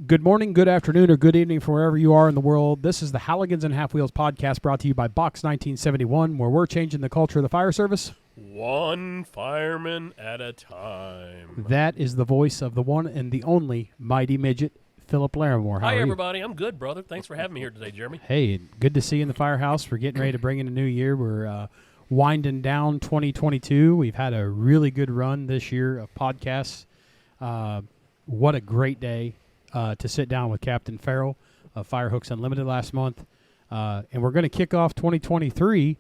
Good morning, good afternoon, or good evening from wherever you are in the world. This is the Halligans and Half Wheels podcast brought to you by Box 1971, where we're changing the culture of the fire service. One fireman at a time. That is the voice of the one and the only mighty midget, Philip Larimore. How Hi, are you? everybody. I'm good, brother. Thanks for having me here today, Jeremy. Hey, good to see you in the firehouse. We're getting ready to bring in a new year. We're winding down 2022. We've had a really good run this year of podcasts. What a great day to sit down with Captain Farrell of Firehooks Unlimited last month. And we're going to kick off 2023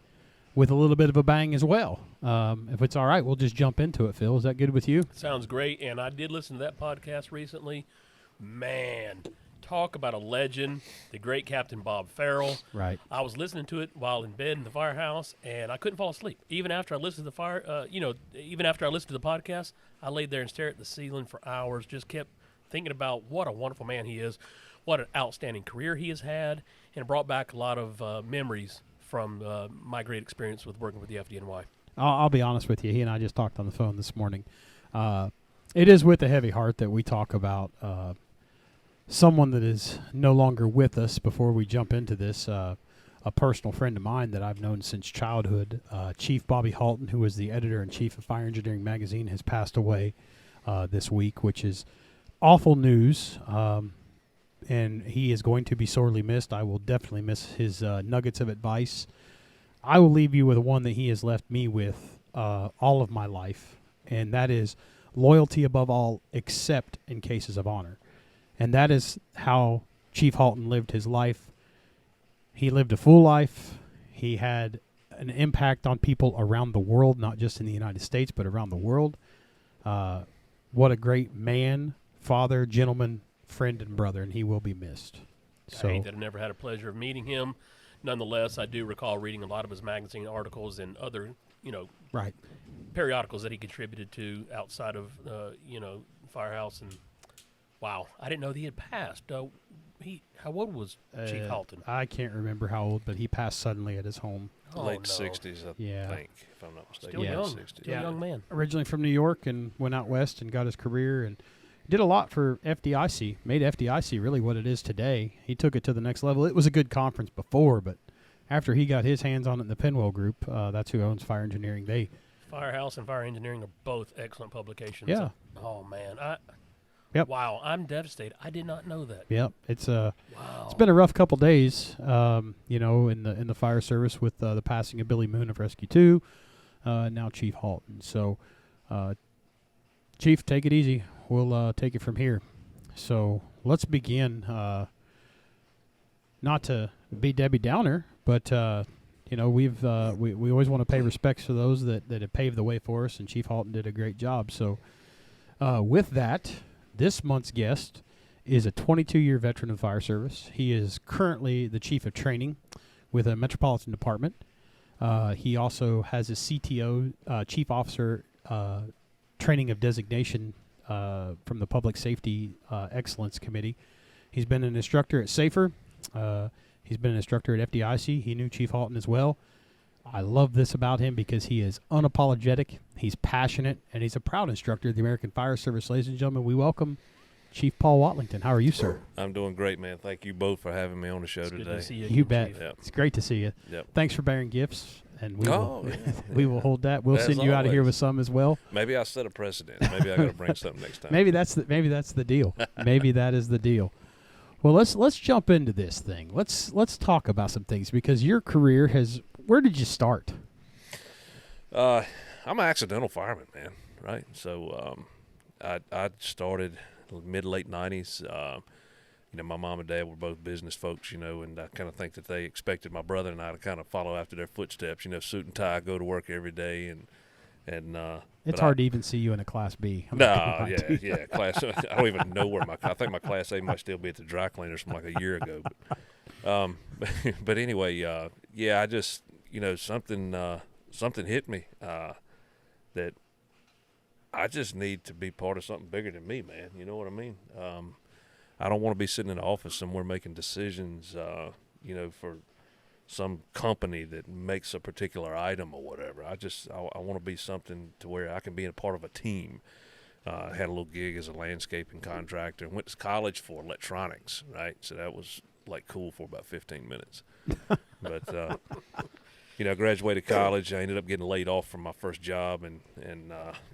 with a little bit of a bang as well. If it's all right, we'll just jump into it, Phil. Is that good with you? Sounds great. And I did listen to that podcast recently. Man, talk about a legend, the great Captain Bob Farrell. Right. I was listening to it while in bed in the firehouse, and I couldn't fall asleep. Even after I listened to even after I listened to the podcast, I laid there and stared at the ceiling for hours, just kept thinking about what a wonderful man he is, what an outstanding career he has had, and it brought back a lot of memories from my great experience with working with the FDNY. I'll be honest with you. He and I just talked on the phone this morning. It is with a heavy heart that we talk about someone that is no longer with us before we jump into this. A personal friend of mine that I've known since childhood, Chief Bobby Halton, who was the editor-in-chief of Fire Engineering Magazine, has passed away this week, which is awful news, and he is going to be sorely missed. I will definitely miss his nuggets of advice. I will leave you with one that he has left me with all of my life, and that is loyalty above all except in cases of honor. And that is how Chief Halton lived his life. He lived a full life. He had an impact on people around the world, not just in the United States, but around the world. What a great man, father, gentleman, friend, and brother, and he will be missed. I hate that I never had a pleasure of meeting him. Nonetheless, I do recall reading a lot of his magazine articles and other, right, periodicals that he contributed to outside of, Firehouse. And wow, I didn't know that he had passed. How old was Chief Halton? I can't remember how old, but he passed suddenly at his home. Late 60s, I think, if I'm not mistaken. Still young. 60s. Still a young man. Originally from New York and went out west and got his career and did a lot for FDIC, made FDIC really what it is today. He took it to the next level. It was a good conference before, but after he got his hands on it in the Penwell Group, that's who owns Fire Engineering. Firehouse and Fire Engineering are both excellent publications. Yeah. Oh, man. Yep. Wow, I'm devastated. I did not know that. Yep. It's wow. It's been a rough couple days, in the fire service with the passing of Billy Moon of Rescue 2, now Chief Halton. So, Chief, take it easy. We'll take it from here. So let's begin. Not to be Debbie Downer, but we always want to pay respects to those that have paved the way for us, and Chief Halton did a great job. So with that, this month's guest is a 22-year veteran of the fire service. He is currently the chief of training with a metropolitan department. He also has a CTO, chief officer training of designation from the Public Safety Excellence Committee. He's been an instructor at SAFER. He's been an instructor at FDIC. He knew Chief Halton as well. I love this about him because he is unapologetic, he's passionate, and he's a proud instructor of the American Fire Service. Ladies and gentlemen, we welcome Chief Paul Watlington. How are you, sir? I'm doing great, man. Thank you both for having me on the show today. Good to see you. You bet. Chief. It's great to see you. Yep. Thanks for bearing gifts, and we yeah. we will hold that. We'll As send you out of here always. with some as well. Maybe I set a precedent. Maybe I got to bring something next time. Maybe that's the deal. Maybe that is the deal. Well, let's jump into this thing. Let's talk about some things because your career has. Where did you start? I'm an accidental fireman, man. Right. So I started mid-late 90s. My mom and dad were both business folks, and I kind of think that they expected my brother and I to kind of follow after their footsteps. Suit and tie, go to work every day, and it's hard to even see you in a Class B. Class. I don't even know where I think my Class A might still be at the dry cleaners from like a year ago. But anyway, I just something hit me that I just need to be part of something bigger than me, man. You know what I mean? I don't want to be sitting in an office somewhere making decisions, for some company that makes a particular item or whatever. I want to be something to where I can be a part of a team Had a little gig as a landscaping contractor, and went to college for electronics, right? So that was like cool for about 15 minutes. But graduated college. I ended up getting laid off from my first job, and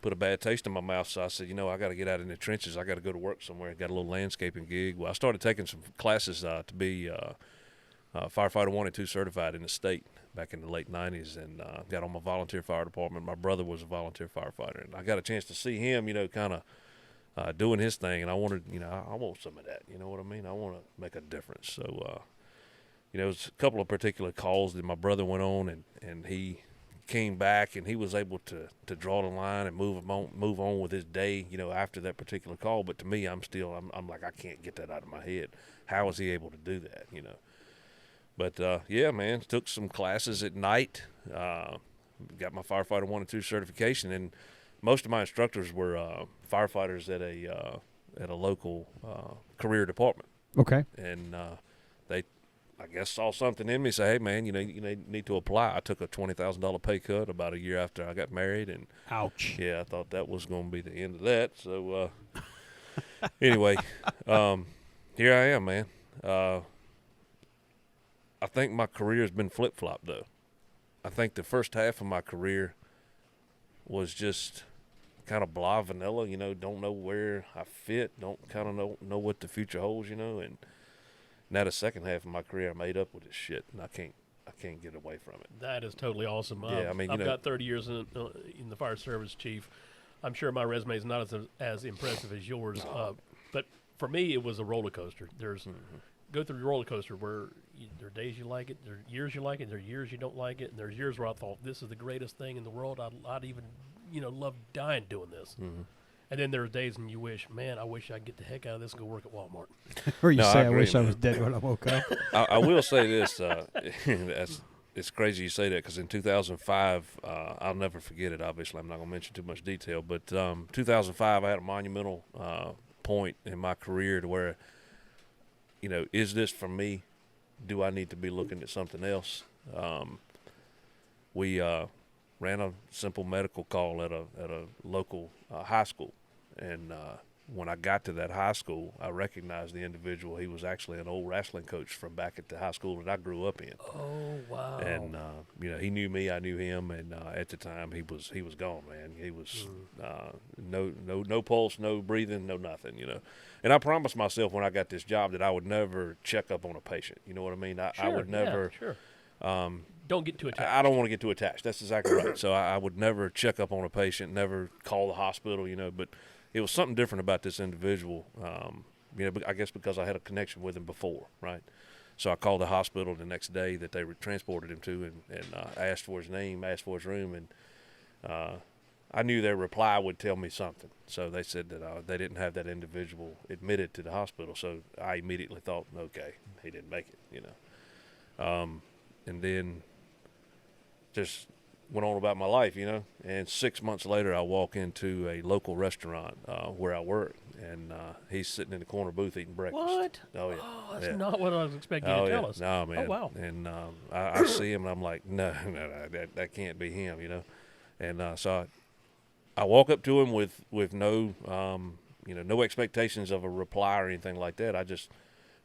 put a bad taste in my mouth. So I said, I got to get out in the trenches. I got to go to work somewhere. I got a little landscaping gig. Well, I started taking some classes to be firefighter 1 and 2 certified in the state back in the late 90s, and got on my volunteer fire department. My brother was a volunteer firefighter, and I got a chance to see him, kind of doing his thing, and I wanted, I want some of that. You know what I mean? I want to make a difference. So, it was a couple of particular calls that my brother went on, and he came back, and he was able to draw the line and move on with his day, after that particular call. But to me, I'm like, I can't get that out of my head. How was he able to do that, But, yeah, man, took some classes at night, got my firefighter 1 and 2 certification, and most of my instructors were firefighters at a local career department. Okay. And they, I guess, saw something in me, say, hey, man, you need to apply. I took a $20,000 pay cut about a year after I got married. And ouch. Yeah, I thought that was going to be the end of that. So, anyway, here I am, man. I think my career has been flip-flop, though. I think the first half of my career was just kind of blah vanilla, don't know where I fit, don't kind of know what the future holds, and now the second half of my career I'm made up with this shit, and I can't get away from it. That is totally awesome. Yeah, I mean, I've got 30 years in the fire service, Chief. I'm sure my resume is not as impressive as yours, but for me it was a roller coaster. Go through the roller coaster where there are days you like it, there are years you like it, there are years you don't like it, and there's years where I thought this is the greatest thing in the world. I'd even love dying doing this. Mm-hmm. And then there are days when you wish, man, I wish I could get the heck out of this and go work at Walmart. Or you say, I agree, wish man. I was dead when I woke up. I will say this. It's crazy you say that, because in 2005, I'll never forget it. Obviously, I'm not going to mention too much detail, but 2005, I had a monumental point in my career to where, is this for me? Do I need to be looking at something else? We ran a simple medical call at a local high school, and when I got to that high school, I recognized the individual. He was actually an old wrestling coach from back at the high school that I grew up in. Oh, wow! And he knew me, I knew him, and at the time he was gone, man. He was no pulse, no breathing, no nothing, And I promised myself when I got this job that I would never check up on a patient. You know what I mean? I would never. Yeah, sure. Don't get too attached. I don't want to get too attached. That's exactly right. So I would never check up on a patient, never call the hospital, But it was something different about this individual, I guess because I had a connection with him before, right? So I called the hospital the next day that they transported him to, and asked for his name, asked for his room, and I knew their reply would tell me something. So they said that they didn't have that individual admitted to the hospital. So I immediately thought, okay, he didn't make it, and then just went on about my life, And 6 months later, I walk into a local restaurant where I work, and he's sitting in the corner booth eating breakfast. What? Oh, yeah. Oh, that's not what I was expecting you to tell us. No, man. Oh, wow. And I see him, and I'm like, no, that can't be him, And so I walk up to him with no, no expectations of a reply or anything like that.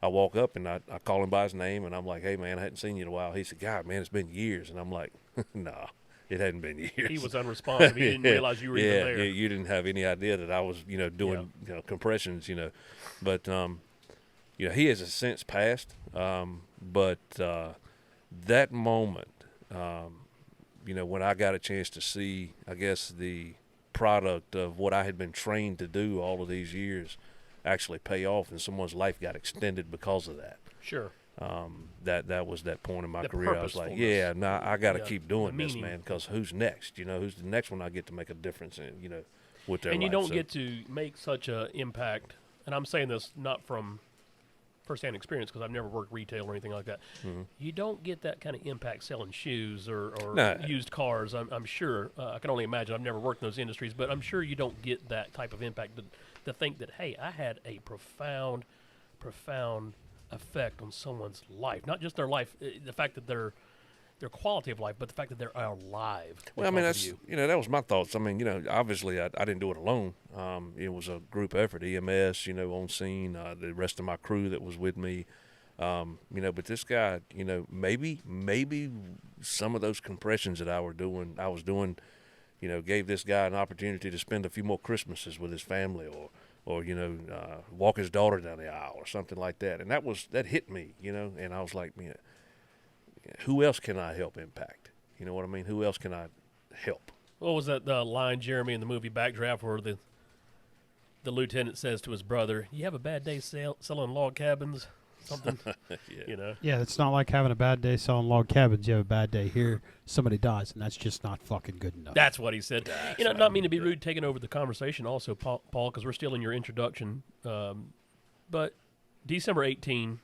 I walk up, and I call him by his name, and I'm like, hey, man, I hadn't seen you in a while. He said, God, man, it's been years. And I'm like, nah. It hadn't been years. He was unresponsive. He didn't realize you were even there. Yeah, you didn't have any idea that I was, doing compressions, But, he has since passed. But that moment, when I got a chance to see, I guess, the product of what I had been trained to do all of these years actually pay off, and someone's life got extended because of that. Sure. That was that point in my The career. I was like, yeah, I got to keep doing this, meaning. man, because who's next? Who's the next one I get to make a difference in, with their life. And you don't get to make such an impact, and I'm saying this not from firsthand experience because I've never worked retail or anything like that. Mm-hmm. You don't get that kind of impact selling shoes or used cars, I'm sure. I can only imagine. I've never worked in those industries, but I'm sure you don't get that type of impact to think that, hey, I had a profound effect on someone's life, not just their life, the fact that they're their quality of life, but the fact that they're alive. Well, I mean, because that's of you. that was my thoughts. I mean, obviously I didn't do it alone. It was a group effort, EMS, on scene, the rest of my crew that was with me. But this guy, maybe some of those compressions that I was doing, gave this guy an opportunity to spend a few more Christmases with his family, or walk his daughter down the aisle or something like that. And that hit me, and I was like, man, who else can I help impact? You know what I mean? Who else can I help? What was that line, Jeremy, in the movie Backdraft, where the lieutenant says to his brother, "You have a bad day selling log cabins." Something, Yeah. Yeah, it's not like having a bad day selling log cabins. You have a bad day here, somebody dies, and that's just not fucking good enough. That's what he said. Not mean to be rude, taking over the conversation also, Paul, because we're still in your introduction. But December 18,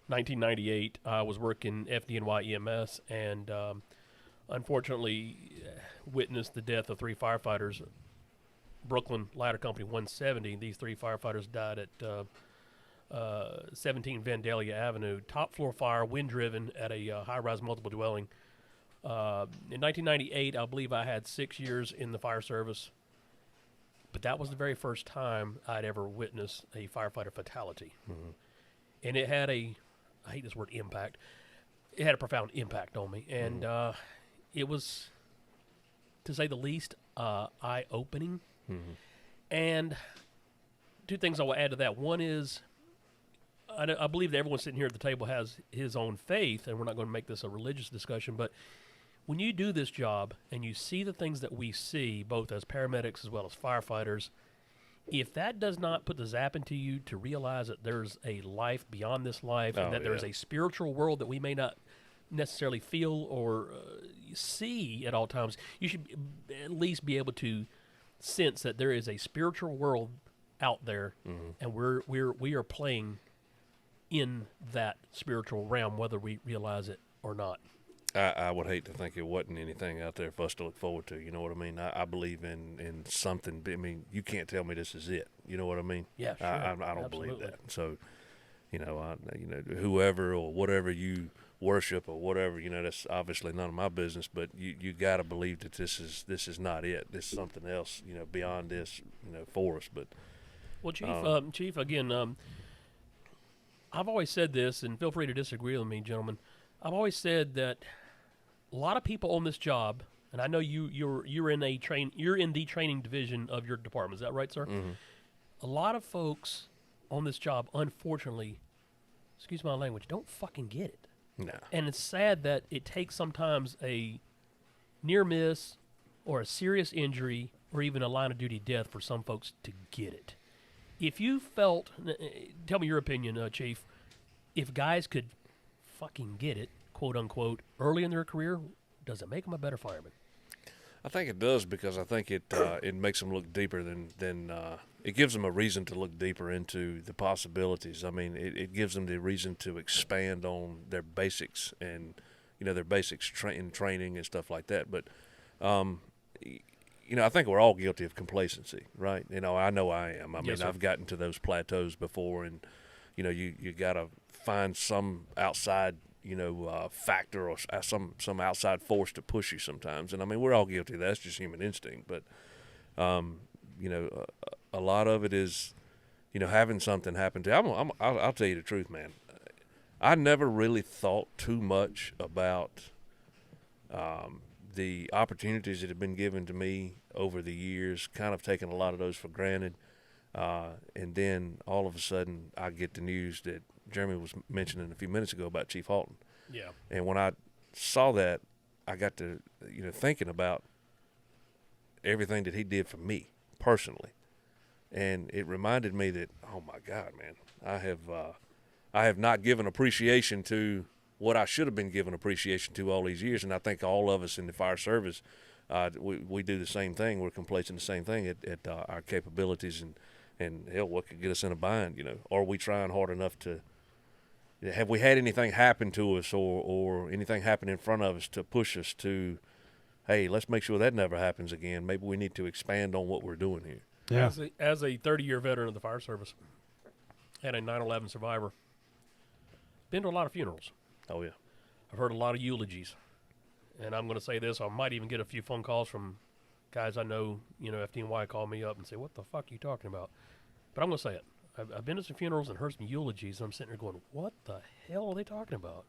1998, I was working FDNY EMS and unfortunately witnessed the death of 3 firefighters. Brooklyn Ladder Company 170. These 3 firefighters died at 17 Vandalia Avenue. Top floor fire, wind-driven at a high-rise multiple dwelling. In 1998, I believe I had 6 years in the fire service. But that was the very first time I'd ever witnessed a firefighter fatality. Mm-hmm. And it had I hate this word impact, it had a profound impact on me. And it was, to say the least, eye-opening. Mm-hmm. And 2 things I will add to that. One is, I believe that everyone sitting here at the table has his own faith, and we're not going to make this a religious discussion, but when you do this job and you see the things that we see, both as paramedics as well as firefighters, if that does not put the zap into you to realize that there's a life beyond this life and that there's a spiritual world that we may not necessarily feel or see at all times, you should at least be able to sense that there is a spiritual world out there, and we are playing in that spiritual realm, whether we realize it or not. I would hate to think it wasn't anything out there for us to look forward to. You know what I mean? I believe in something. I mean, you can't tell me this is it. You know what I mean? Yeah, sure. I don't Absolutely. believe that. So, whoever or whatever you worship or whatever, that's obviously none of my business. But you got to believe that this is not it. This is something else. Beyond this. For us. But well, Chief, again, I've always said this, and feel free to disagree with me, gentlemen. I've always said that a lot of people on this job, and I know you're in the training division of your department. Is that right, sir? Mm-hmm. A lot of folks on this job, unfortunately, excuse my language, don't fucking get it. no. And it's sad that it takes sometimes a near miss or a serious injury or even a line of duty death for some folks to get it. If you felt, tell me your opinion, Chief, if guys could fucking get it, quote unquote, early in their career, does it make them a better fireman? I think it does, because I think it makes them look deeper than it gives them a reason to look deeper into the possibilities. I mean, it gives them the reason to expand on their basics and their basics in training and stuff like that. But I think we're all guilty of complacency, right? I know I am. I mean, Yes, sir. I've gotten to those plateaus before, and you got to find some outside factor or some outside force to push you sometimes. And I mean, we're all guilty of that. That's just human instinct. But a lot of it is having something happen to you. I'll tell you the truth, man. I never really thought too much about the opportunities that have been given to me over the years, kind of taking a lot of those for granted. And then all of a sudden I get the news that Jeremy was mentioning a few minutes ago about Chief Halton. Yeah. And when I saw that, I got to thinking about everything that he did for me personally. And it reminded me that, oh my God, man, I have not given appreciation to what I should have been given appreciation to all these years. And I think all of us in the fire service, we do the same thing. We're complacent the same thing at our capabilities and hell, what could get us in a bind? Are we trying hard enough to? Have we had anything happen to us or anything happen in front of us to push us to, hey, let's make sure that never happens again. Maybe we need to expand on what we're doing here. Yeah. As a 30-year veteran of the fire service and a 9/11 survivor, been to a lot of funerals. Oh, yeah. I've heard a lot of eulogies, and I'm going to say this: I might even get a few phone calls from guys I know. FDNY call me up and say, "What the fuck are you talking about?" But I'm going to say it. I've been to some funerals and heard some eulogies, and I'm sitting there going, "What the hell are they talking about?"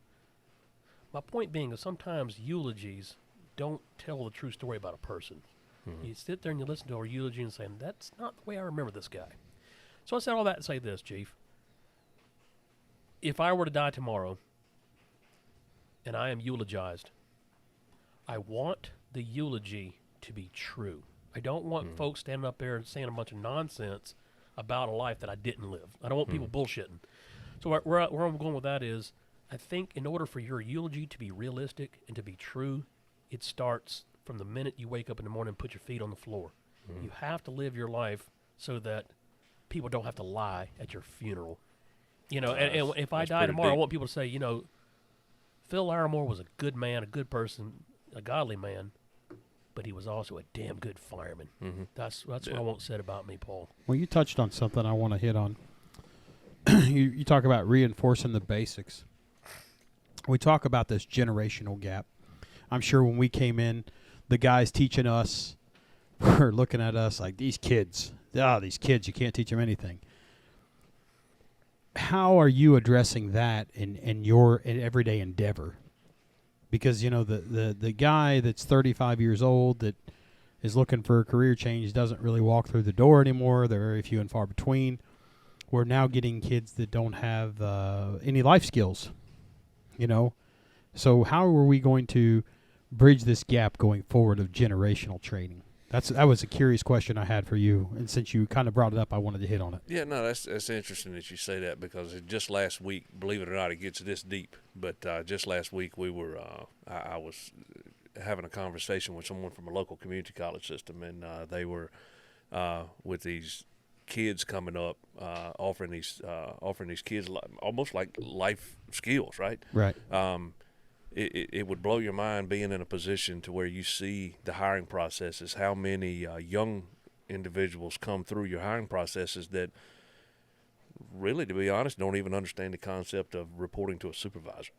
My point being is sometimes eulogies don't tell the true story about a person. Mm-hmm. You sit there and you listen to a eulogy and say, "That's not the way I remember this guy." So I said all that to say this, Chief. If I were to die tomorrow and I am eulogized, I want the eulogy to be true. I don't want folks standing up there and saying a bunch of nonsense about a life that I didn't live. I don't want people bullshitting. So where I'm going with that is, I think in order for your eulogy to be realistic and to be true, it starts from the minute you wake up in the morning and put your feet on the floor. You have to live your life so that people don't have to lie at your funeral. And if I die tomorrow, I want people to say, Phil Larimore was a good man, a good person, a godly man, but he was also a damn good fireman. Mm-hmm. That's what I want said about me, Paul. Well, you touched on something I want to hit on. You talk about reinforcing the basics. We talk about this generational gap. I'm sure when we came in, the guys teaching us were looking at us like, these kids, you can't teach them anything. How are you addressing that in your everyday endeavor? Because, the guy that's 35 years old that is looking for a career change doesn't really walk through the door anymore. They're very few and far between. We're now getting kids that don't have any life skills, So how are we going to bridge this gap going forward of generational training? That was a curious question I had for you, and since you kind of brought it up, I wanted to hit on it. Yeah, no, that's interesting that you say that, because just last week, believe it or not, it gets this deep. But just last week, we were I was having a conversation with someone from a local community college system, and they were with these kids coming up, offering these kids almost like life skills, right? Right. It would blow your mind being in a position to where you see the hiring processes, how many young individuals come through your hiring processes that really, to be honest, don't even understand the concept of reporting to a supervisor.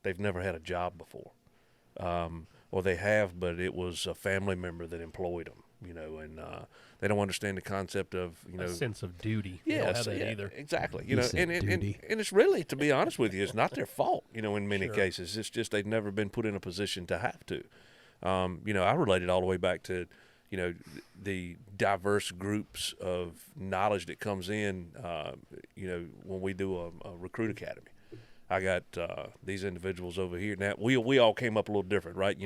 They've never had a job before. Or they have, but it was a family member that employed them, and they don't understand the concept of, a sense of duty. Yeah, they don't have that either. Exactly. And it's really, to be honest with you, it's not their fault, in many cases. It's just they've never been put in a position to have to. I relate it all the way back to, the diverse groups of knowledge that comes in, when we do a recruit academy. I got these individuals over here. Now, we all came up a little different, right?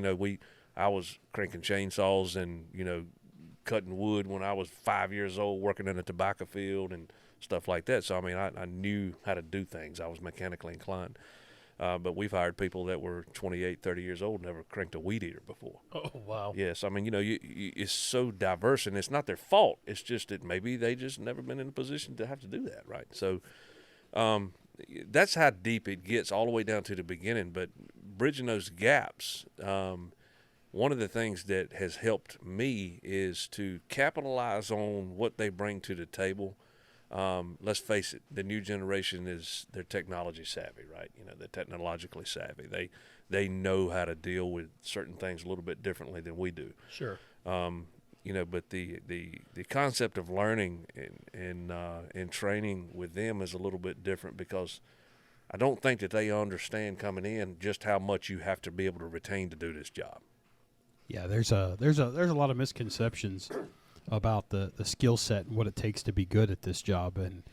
I was cranking chainsaws and, cutting wood when I was 5 years old, working in a tobacco field and stuff like that. So, I knew how to do things. I was mechanically inclined. But we've hired people that were 28, 30 years old, never cranked a weed eater before. Oh, wow. Yes, it's so diverse, and it's not their fault. It's just that maybe they just never been in a position to have to do that, right? So that's how deep it gets all the way down to the beginning. But bridging those gaps, one of the things that has helped me is to capitalize on what they bring to the table. Let's face it, the new generation they're technology savvy, right? They're technologically savvy. They know how to deal with certain things a little bit differently than we do. Sure. But the concept of learning and training with them is a little bit different, because I don't think that they understand coming in just how much you have to be able to retain to do this job. Yeah, there's a lot of misconceptions about the skill set and what it takes to be good at this job. And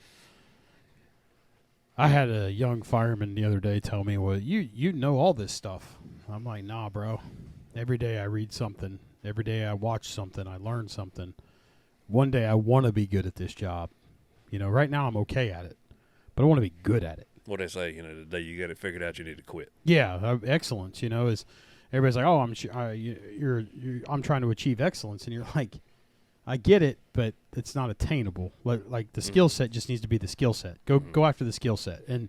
I had a young fireman the other day tell me, "Well, you know all this stuff." I'm like, "Nah, bro. Every day I read something. Every day I watch something. I learn something. One day I want to be good at this job. Right now I'm okay at it, but I want to be good at it." What they say, the day you get it figured out, you need to quit. Yeah, excellence. Is everybody's like, "Oh, I'm trying to achieve excellence," and you're like, I get it, but it's not attainable. Like the skill set just needs to be the skill set. Go after the skill set, and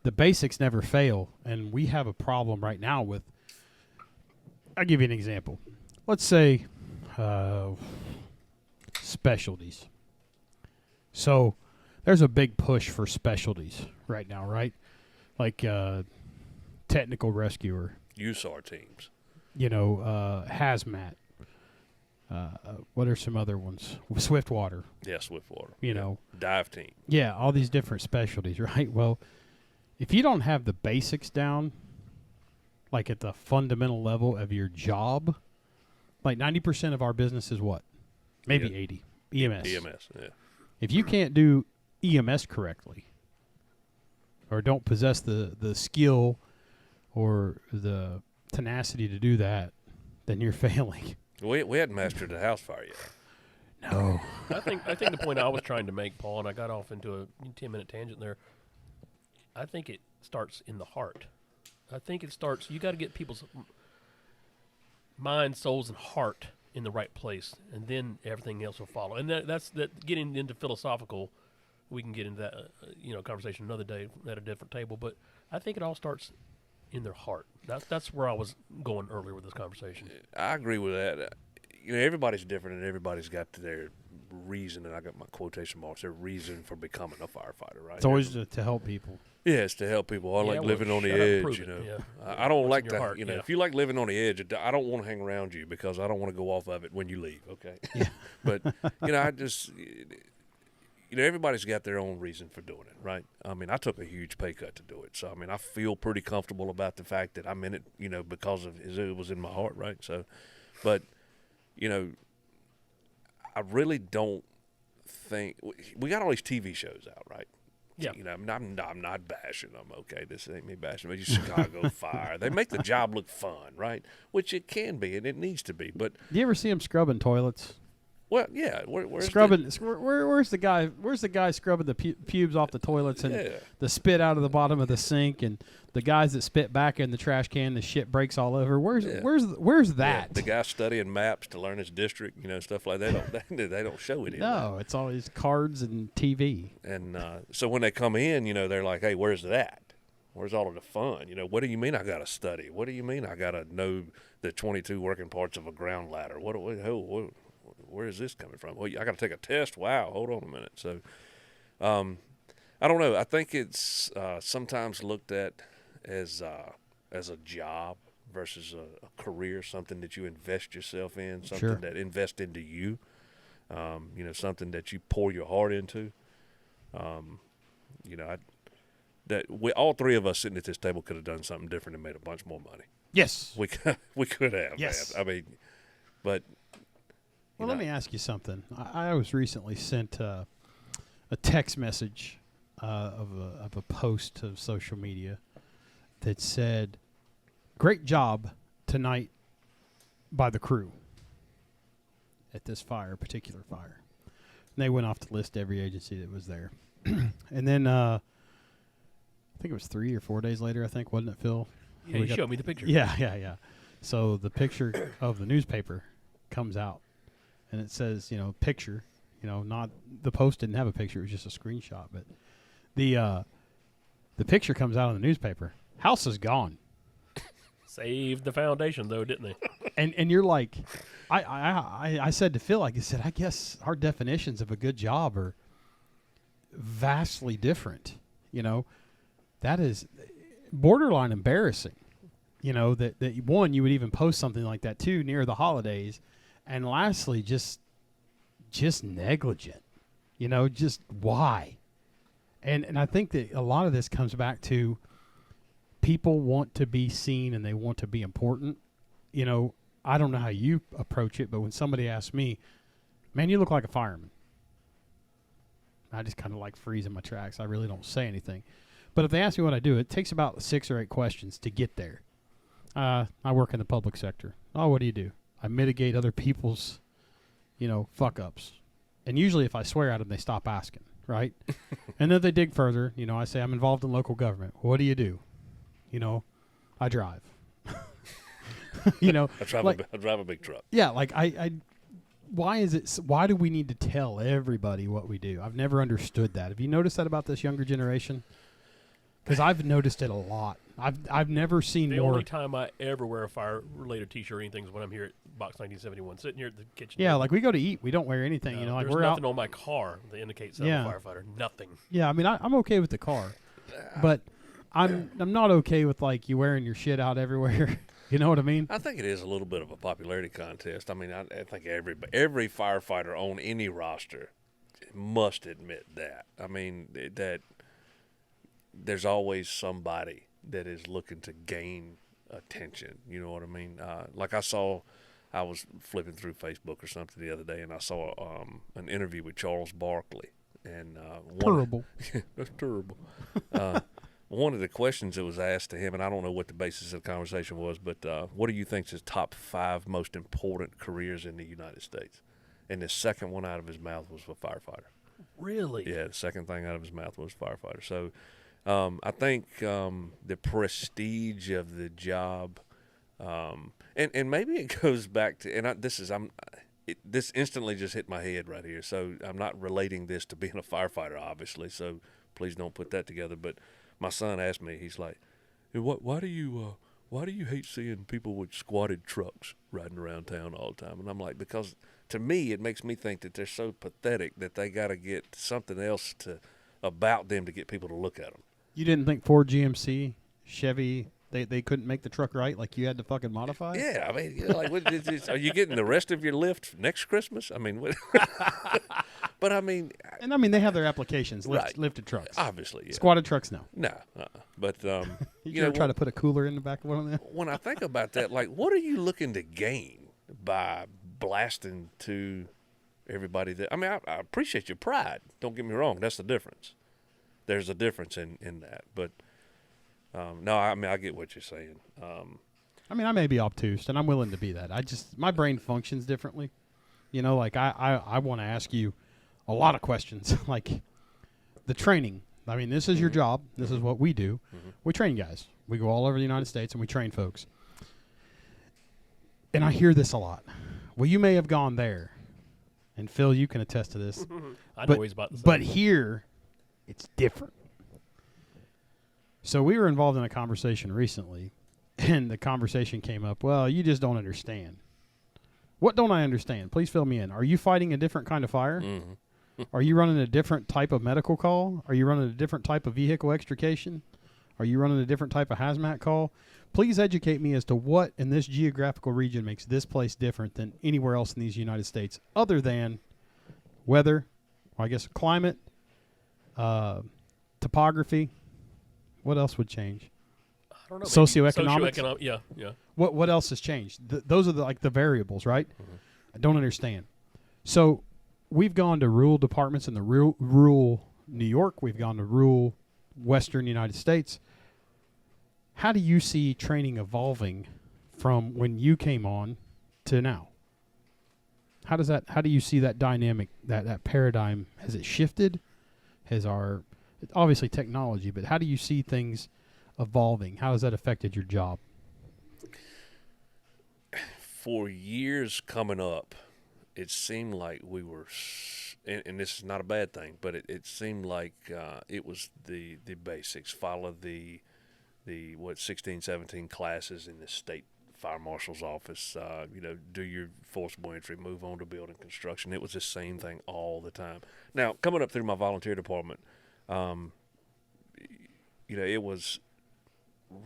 the basics never fail. And we have a problem right now with. I'll give you an example. Let's say specialties. So there's a big push for specialties right now, right? Like technical rescuer, USAR teams. hazmat. What are some other ones? Swiftwater. Yeah, Swiftwater. You know. Dive team. Yeah, all these different specialties, right? Well, if you don't have the basics down, like at the fundamental level of your job, like 90% of our business is what? Maybe 80. EMS. EMS, yeah. If you can't do EMS correctly or don't possess the skill or the tenacity to do that, then you're failing. We hadn't mastered the house fire yet. No. I think the point I was trying to make, Paul, and I got off into a 10-minute tangent there. I think it starts in the heart. I think it starts. You got to get people's mind, souls, and heart in the right place, and then everything else will follow. And that's getting into philosophical. We can get into that conversation another day at a different table. But I think it all starts in their heart. That's where I was going earlier with this conversation. I agree with that. Everybody's different, and everybody's got their reason, and I got my quotation marks, their reason for becoming a firefighter, right? It's always to help people. Yeah, it's to help people. I like living on the edge, Yeah. I don't like that. Heart, If you like living on the edge, I don't want to hang around you because I don't want to go off of it when you leave, okay? Yeah. But, I just, everybody's got their own reason for doing it, right? I mean, I took a huge pay cut to do it. So, I mean, I feel pretty comfortable about the fact that I'm in it, because of it was in my heart, right? So, but, I really don't think we got all these TV shows out, right? Yeah. I'm not bashing them. Okay, this ain't me bashing them. Chicago Fire. They make the job look fun, right? Which it can be and it needs to be. But do you ever see them scrubbing toilets? Well, yeah. Where's scrubbing? Where's the guy? Where's the guy scrubbing the pubes off the toilets and the spit out of the bottom of the sink and the guys that spit back in the trash can? The shit breaks all over. Where's that? Yeah, the guy studying maps to learn his district, stuff like that. They don't show it. No, it's always cards and TV. And so when they come in, they're like, "Hey, where's that? Where's all of the fun? What do you mean I got to study? What do you mean I got to know the 22 working parts of a ground ladder? Where is this coming from? Well, I got to take a test. Wow, hold on a minute." So, I don't know. I think it's sometimes looked at as a job versus a career, something that you invest yourself in, something that invests into you. Something that you pour your heart into. All three of us sitting at this table could have done something different and made a bunch more money. Yes, we could have. Yes, man. I mean, but. Well, let me ask you something. I was recently sent a text message of a post of social media that said, "Great job tonight by the crew at this particular fire." And they went off to list every agency that was there. And then I think it was 3 or 4 days later, wasn't it, Phil? Yeah, you showed me the picture. Yeah. So the picture of the newspaper comes out. And it says, picture, not the post didn't have a picture. It was just a screenshot. But the picture comes out on the newspaper. House is gone. Saved the foundation, though, didn't they? And you're like, I said to Phil, I guess our definitions of a good job are vastly different. That is borderline embarrassing. That one, you would even post something like that, too, near the holidays. And lastly, just negligent, just why? And I think that a lot of this comes back to people want to be seen and they want to be important. I don't know how you approach it, but when somebody asks me, "Man, you look like a fireman," I just kind of freeze in my tracks. I really don't say anything. But if they ask me what I do, it takes about 6 or 8 questions to get there. I work in the public sector. Oh, what do you do? I mitigate other people's, fuck-ups. And usually if I swear at them, they stop asking, right? And then they dig further. I say, I'm involved in local government. What do you do? I drive. I drive a big truck. Yeah, why do we need to tell everybody what we do? I've never understood that. Have you noticed that about this younger generation? Because I've noticed it a lot. I've never seen the more. The only time I ever wear a fire-related T-shirt or anything is when I'm here at Box 1971, sitting here at the kitchen. Yeah, we go to eat. We don't wear anything. There's we're nothing out on my car that indicates I'm a firefighter. Nothing. Yeah, I'm okay with the car. But I'm not okay with like you wearing your shit out everywhere. You know what I mean? I think it is a little bit of a popularity contest. I mean, I think every firefighter on any roster must admit that. I mean, that there's always somebody that is looking to gain attention. You know what I mean? Like I was flipping through Facebook or something the other day, and I saw an interview with Charles Barkley. And Terrible. that's terrible. One of the questions that was asked to him, and I don't know what the basis of the conversation was, but what do you think is his top 5 most important careers in the United States? And the second one out of his mouth was a firefighter. Really? Yeah, the second thing out of his mouth was firefighter. So I think the prestige of the job, and maybe it goes back to, this instantly just hit my head right here. So I'm not relating this to being a firefighter, obviously. So please don't put that together. But my son asked me, he's like, why do you hate seeing people with squatted trucks riding around town all the time? And I'm like, because to me, it makes me think that they're so pathetic that they got to get something else about them to get people to look at them. You didn't think Ford, GMC, Chevy, they couldn't make the truck right? Like you had to fucking modify? Yeah, I mean, are you getting the rest of your lift next Christmas? I mean, but I mean, and I mean they have their applications, right. Lifted trucks, obviously, yeah. Squatted trucks, no. No, but you ever try to put a cooler in the back of one of them? When I think about that, like, what are you looking to gain by blasting to everybody? That I mean, I appreciate your pride. Don't get me wrong. That's the difference. There's a difference in that, but. No, I mean, I get what you're saying. I mean, I may be obtuse, and I'm willing to be that. My brain functions differently. You know, like I want to ask you a lot of questions, like the training. I mean, this is your job. This is what we do. Mm-hmm. We train guys. We go all over the United States, and we train folks. And I hear this a lot. Well, you may have gone there, and Phil, you can attest to this. I know he's about to say. But here, it's different. So we were involved in a conversation recently, and the conversation came up, well, you just don't understand. What don't I understand? Please fill me in. Are you fighting a different kind of fire? Mm-hmm. Are you running a different type of medical call? Are you running a different type of vehicle extrication? Are you running a different type of hazmat call? Please educate me as to what in this geographical region makes this place different than anywhere else in these United States, other than weather, or I guess climate, topography. What else would change? I don't know. Socioeconomics? Yeah. What else has changed? Those are the variables, right? Mm-hmm. I don't understand. So we've gone to rural departments in the rural New York. We've gone to rural Western United States. How do you see training evolving from when you came on to now? How do you see that dynamic, that paradigm? Has it shifted? Obviously technology, but how do you see things evolving? How has that affected your job? For years coming up, it seemed like we were, and this is not a bad thing, but it seemed like it was the basics. Follow the 16, 17 classes in the state fire marshal's office. Do your forcible entry, move on to building construction. It was the same thing all the time. Now, coming up through my volunteer department, it was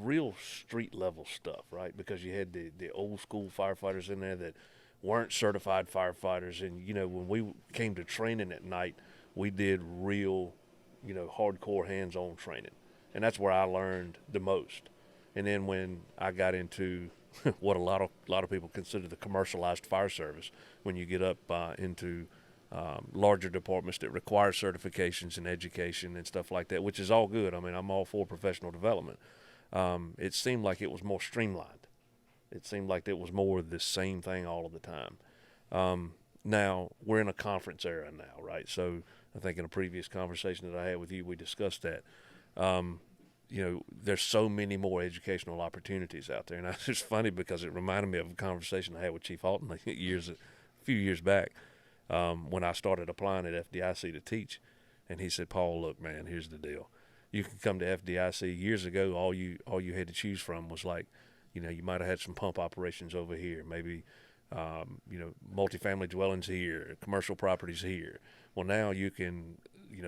real street level stuff, right? Because you had the old school firefighters in there that weren't certified firefighters. And, when we came to training at night, we did real, hardcore hands-on training. And that's where I learned the most. And then when I got into what a lot of people consider the commercialized fire service, when you get up into larger departments that require certifications and education and stuff like that, which is all good. I mean, I'm all for professional development. It seemed like it was more streamlined. It seemed like it was more the same thing all of the time. Now, we're in a conference era now, right? So I think in a previous conversation that I had with you, we discussed that. There's so many more educational opportunities out there. And it's just funny because it reminded me of a conversation I had with Chief Alton a few years back. When I started applying at FDIC to teach, and he said, "Paul, look, man, here's the deal. You can come to FDIC. Years ago, all you had to choose from was like, you might have had some pump operations over here, maybe, multifamily dwellings here, commercial properties here. Well, now you can,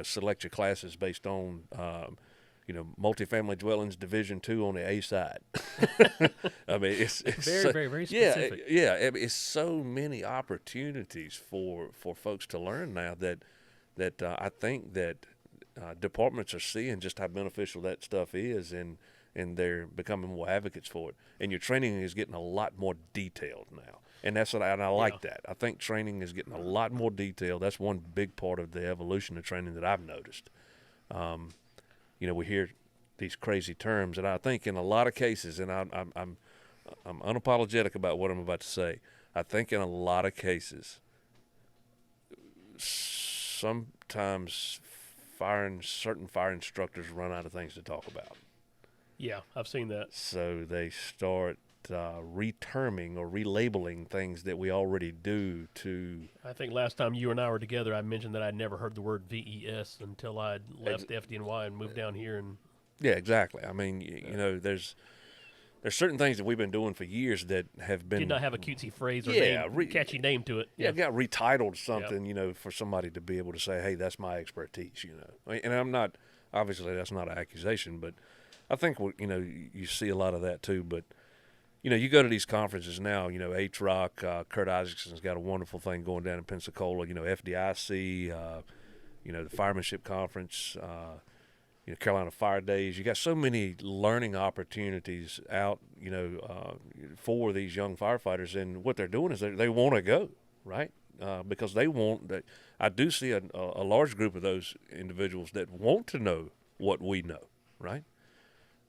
select your classes based on, multifamily dwellings, Division 2 on the A side. I mean, it's very, very, very specific. Yeah. I mean, it's so many opportunities for folks to learn now that I think that departments are seeing just how beneficial that stuff is, and they're becoming more advocates for it. And your training is getting a lot more detailed now. And I like that. I think training is getting a lot more detailed. That's one big part of the evolution of training that I've noticed. We hear these crazy terms, and I think in a lot of cases, and I'm unapologetic about what I'm about to say. I think in a lot of cases, sometimes certain fire instructors run out of things to talk about. Yeah, I've seen that. So they start reterming or relabeling things that we already do to. I think last time you and I were together, I mentioned that I'd never heard the word VES until I'd left FDNY and moved down here. And yeah, exactly. I mean, there's certain things that we've been doing for years that have been. Did not have a cutesy phrase or catchy name to it. Yeah, got retitled something, for somebody to be able to say, hey, that's my expertise, And I'm not, obviously that's not an accusation, but I think, you see a lot of that too. But, you go to these conferences now, H-Rock, Kurt Isaacson's got a wonderful thing going down in Pensacola, FDIC, the Firemanship Conference, Carolina Fire Days. You got so many learning opportunities out, for these young firefighters, and what they're doing is they want to go, right? Because they want that. I do see a large group of those individuals that want to know what we know, right?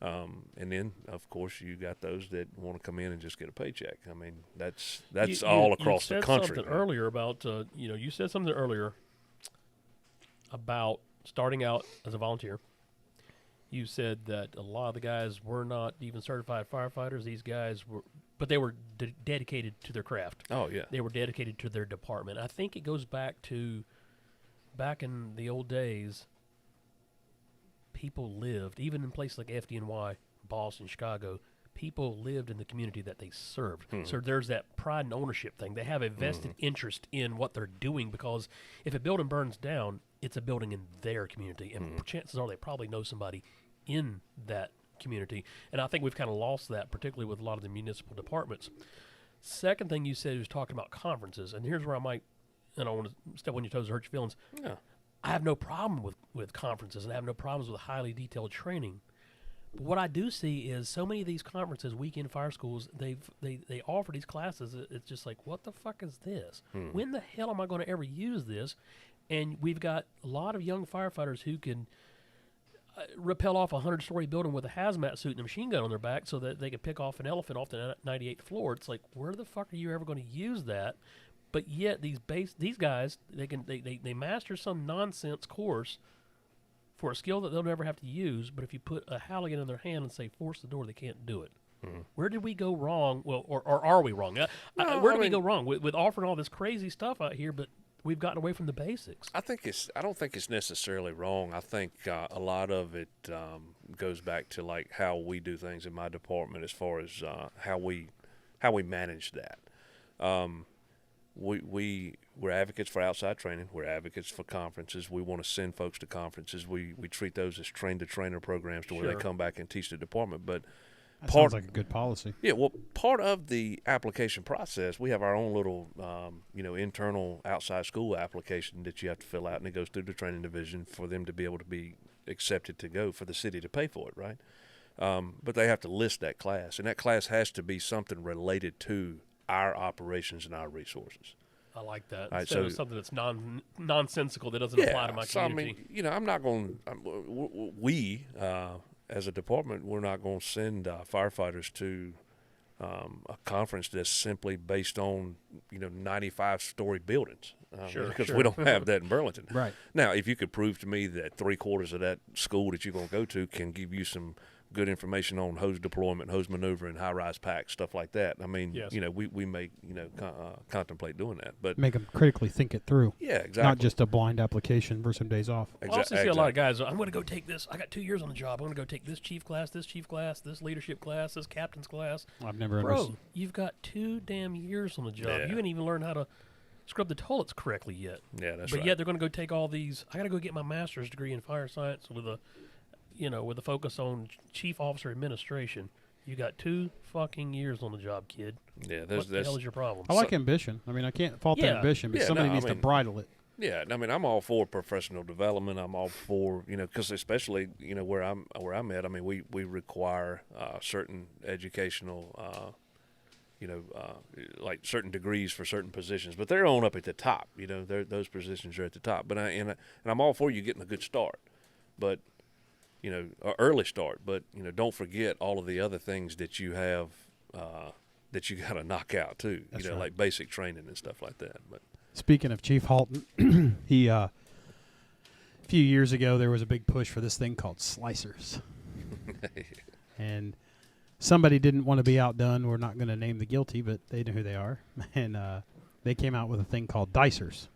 And then, of course, you got those that want to come in and just get a paycheck. I mean, that's all across the country. You said something earlier about, you said something earlier about starting out as a volunteer. You said that a lot of the guys were not even certified firefighters. These guys were, but they were dedicated to their craft. Oh, yeah. They were dedicated to their department. I think it goes back in the old days, people lived, even in places like FDNY, Boston, Chicago, people lived in the community that they served. So there's that pride and ownership thing. They have a vested interest in what they're doing, because if a building burns down, it's a building in their community, and chances are they probably know somebody in that community. And I think we've kind of lost that, particularly with a lot of the municipal departments. Second thing you said was talking about conferences, and here's where I might, and I want to step on your toes to hurt your feelings. Yeah. I have no problem with conferences, and I have no problems with highly detailed training. But what I do see is so many of these conferences, weekend fire schools, they offer these classes. It's just like, what the fuck is this? When the hell am I going to ever use this? And we've got a lot of young firefighters who can rappel off a 100-story building with a hazmat suit and a machine gun on their back so that they can pick off an elephant off the 98th floor. It's like, where the fuck are you ever going to use that? But yet these guys, they master some nonsense course for a skill that they'll never have to use. But if you put a Halligan in their hand and say force the door, they can't do it. Where did we go wrong? Well, or are we wrong? Where did we go wrong with offering all this crazy stuff out here? But we've gotten away from the basics. I don't think it's necessarily wrong. I think a lot of it goes back to like how we do things in my department, as far as how we manage that. We're advocates for outside training. We're advocates for conferences. We want to send folks to conferences. We treat those as train-to-trainer programs to where they come back and teach the department. But that sounds like a good policy. Yeah, well, part of the application process, we have our own little, internal outside school application that you have to fill out, and it goes through the training division for them to be able to be accepted to go, for the city to pay for it, right? But they have to list that class, and that class has to be something related to our operations and our resources. I like that. Instead of something that's nonsensical that doesn't apply to my community. I mean, I'm not going. We, as a department, we're not going to send firefighters to a conference that's simply based on 95-story buildings. Because we don't have that in Burlington. Right. Now, if you could prove to me that 3/4 of that school that you're going to go to can give you some good information on hose deployment, hose maneuvering, high-rise packs, stuff like that. I mean, yes. We may, contemplate doing that. But make them critically think it through. Yeah, exactly. Not just a blind application for some days off. I also see a lot of guys, I'm going to go take this. I got 2 years on the job. I'm going to go take this chief class, this leadership class, this captain's class. I've never Bro, you've got 2 damn years on the job. Yeah. You haven't even learned how to scrub the toilets correctly yet. Yeah, that's but right. Yet they're going to go take all these. I got to go get my master's degree in fire science with a with a focus on chief officer administration, you got 2 fucking years on the job, kid. Yeah, What the hell is your problem? I like ambition. I mean, I can't fault the Yeah. ambition, but Yeah, somebody no, I needs to mean- bridle it. Yeah, I mean, I'm all for professional development. I'm all for, because especially, where I'm at. I mean, we require certain educational, like certain degrees for certain positions, but they're on up at the top. Those positions are at the top. But and I'm all for you getting a good start, but an early start. But don't forget all of the other things that you have that you got to knock out too. That's right. Like basic training and stuff like that. But Speaking of Chief Halton, he a few years ago there was a big push for this thing called slicers, and somebody didn't want to be outdone. We're not going to name the guilty, but they know who they are, and they came out with a thing called dicers.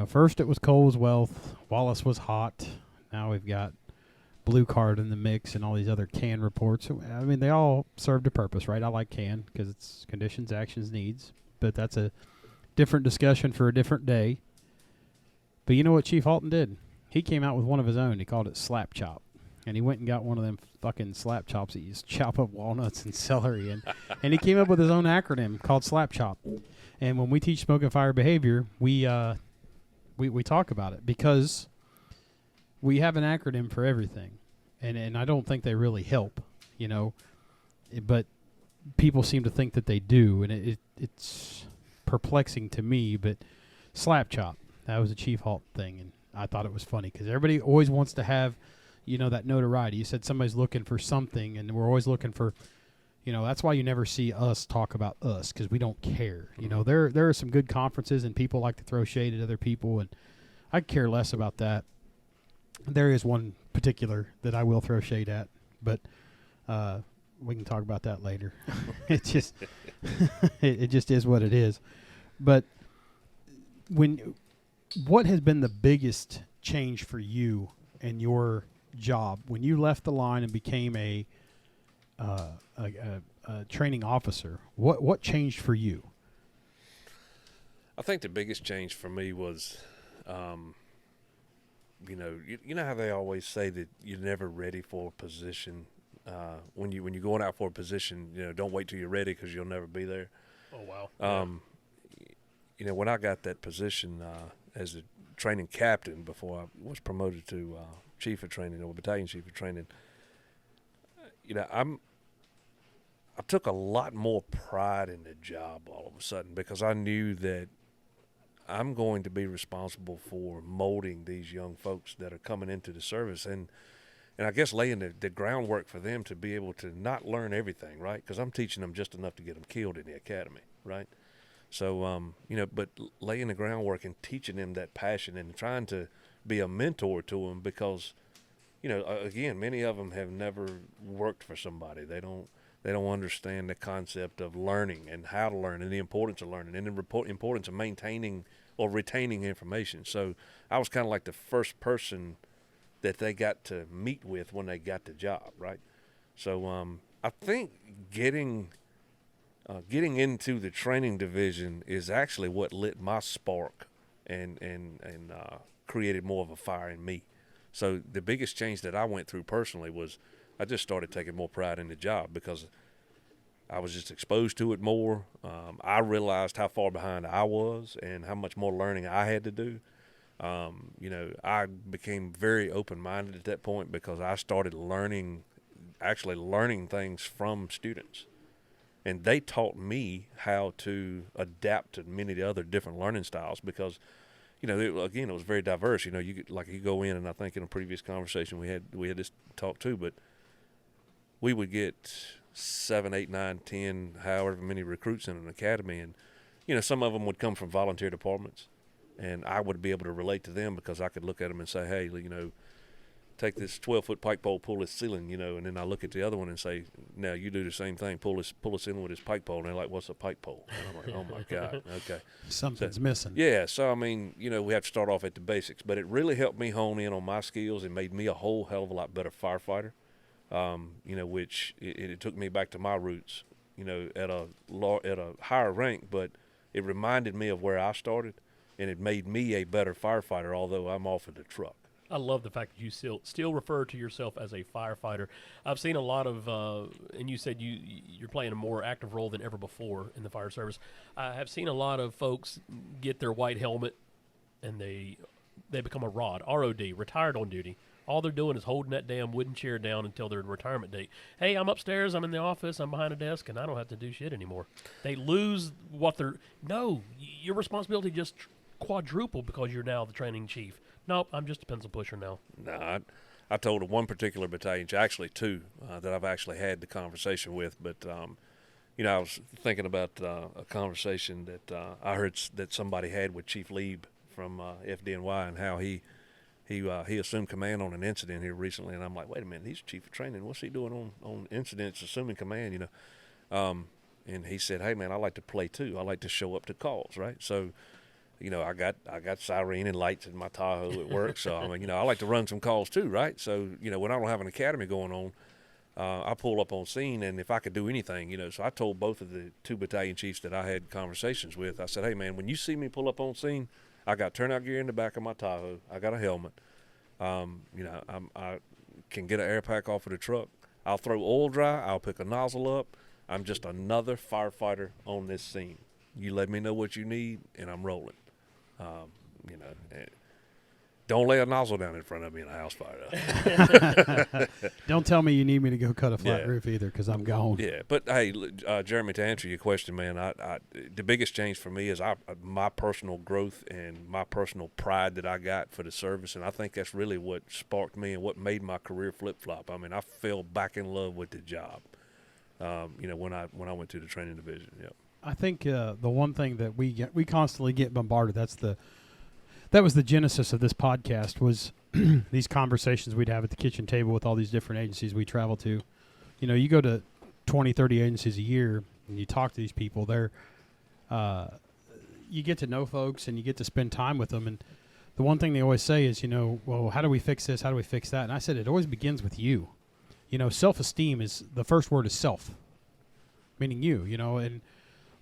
First it was Cole's Wealth, Wallace was hot. Now we've got Blue Card in the mix and all these other CAN reports. I mean, they all served a purpose, right? I like CAN because it's conditions, actions, needs, but that's a different discussion for a different day. But you know what Chief Halton did? He came out with one of his own. He called it Slap Chop. And he went and got one of them fucking slap chops that you just chop up walnuts and celery in. And he came up with his own acronym called Slap Chop. And when we teach smoke and fire behavior, we talk about it because we have an acronym for everything. And I don't think they really help, but people seem to think that they do. And it's perplexing to me, but Slap Chop, that was a Chief Halton thing. And I thought it was funny because everybody always wants to have that notoriety. You said somebody's looking for something, and we're always looking for, that's why you never see us talk about us because we don't care. There are some good conferences, and people like to throw shade at other people, and I care less about that. There is one particular that I will throw shade at, but we can talk about that later. It just it just is what it is. But what has been the biggest change for you in your job when you left the line and became a training officer? What changed for you? I think the biggest change for me was, you know how they always say that you're never ready for a position. When you're going out for a position, don't wait till you're ready because you'll never be there. Oh wow. When I got that position as a training captain before I was promoted to chief of training or battalion chief of training, I took a lot more pride in the job all of a sudden because I knew that I'm going to be responsible for molding these young folks that are coming into the service and I guess laying the groundwork for them to be able to not learn everything, right? Because I'm teaching them just enough to get them killed in the academy, right? So, but laying the groundwork and teaching them that passion and trying to be a mentor to them because, again, many of them have never worked for somebody. They don't understand the concept of learning and how to learn and the importance of learning and the importance of maintaining or retaining information. So I was kind of like the first person that they got to meet with when they got the job, right? So I think getting into the training division is actually what lit my spark and created more of a fire in me. So the biggest change that I went through personally was I just started taking more pride in the job because I was just exposed to it more. I realized how far behind I was and how much more learning I had to do. I became very open-minded at that point because I started learning things from students. And they taught me how to adapt to many of the other different learning styles because, it was very diverse. You go in, and I think in a previous conversation we had this talk too, but we would get 7, 8, 9, 10, however many recruits in an academy, and some of them would come from volunteer departments, and I would be able to relate to them because I could look at them and say, hey, take this 12-foot pike pole, pull this ceiling, and then I look at the other one and say, now you do the same thing, pull a ceiling with this pike pole, and they're like, what's a pike pole? And I'm like, oh my God, okay. Something's missing. Yeah, so I mean, we have to start off at the basics, but it really helped me hone in on my skills and made me a whole hell of a lot better firefighter, which it took me back to my roots, at a higher rank, but it reminded me of where I started, and it made me a better firefighter, although I'm off of the truck. I love the fact that you still refer to yourself as a firefighter. I've seen a lot of, and you said you're playing a more active role than ever before in the fire service. I have seen a lot of folks get their white helmet, and they become a ROD, retired on duty. All they're doing is holding that damn wooden chair down until their retirement date. Hey, I'm upstairs, I'm in the office, I'm behind a desk, and I don't have to do shit anymore. They lose what they're. No, your responsibility just quadrupled because you're now the training chief. Nope, I'm just a pencil pusher now. No, I told one particular battalion, actually two, that I've actually had the conversation with. But, I was thinking about a conversation that I heard that somebody had with Chief Lieb from FDNY and how he assumed command on an incident here recently. And I'm like, wait a minute, he's chief of training. What's he doing on incidents, assuming command, And he said, hey, man, I like to play too. I like to show up to calls, right? So, I got siren and lights in my Tahoe at work, so I like to run some calls too, right? So when I don't have an academy going on, I pull up on scene, and if I could do anything, so I told both of the two battalion chiefs that I had conversations with, I said, hey man, when you see me pull up on scene, I got turnout gear in the back of my Tahoe, I got a helmet, I can get an air pack off of the truck, I'll throw oil dry, I'll pick a nozzle up, I'm just another firefighter on this scene. You let me know what you need, and I'm rolling. Don't lay a nozzle down in front of me in a house fire. Don't tell me you need me to go cut a flat roof either, because I'm gone. Yeah, but hey, Jeremy, to answer your question, man, the biggest change for me is my personal growth and my personal pride that I got for the service, and I think that's really what sparked me and what made my career flip-flop. I mean, I fell back in love with the job, when I went to the training division. Yep. I think the one thing that we constantly get bombarded, that was the genesis of this podcast, was these conversations we'd have at the kitchen table with all these different agencies we travel to. You go to 20, 30 agencies a year, and you talk to these people. You get to know folks, and you get to spend time with them. And the one thing they always say is, well, how do we fix this? How do we fix that? And I said, it always begins with you. Self-esteem is, the first word is self, meaning you, and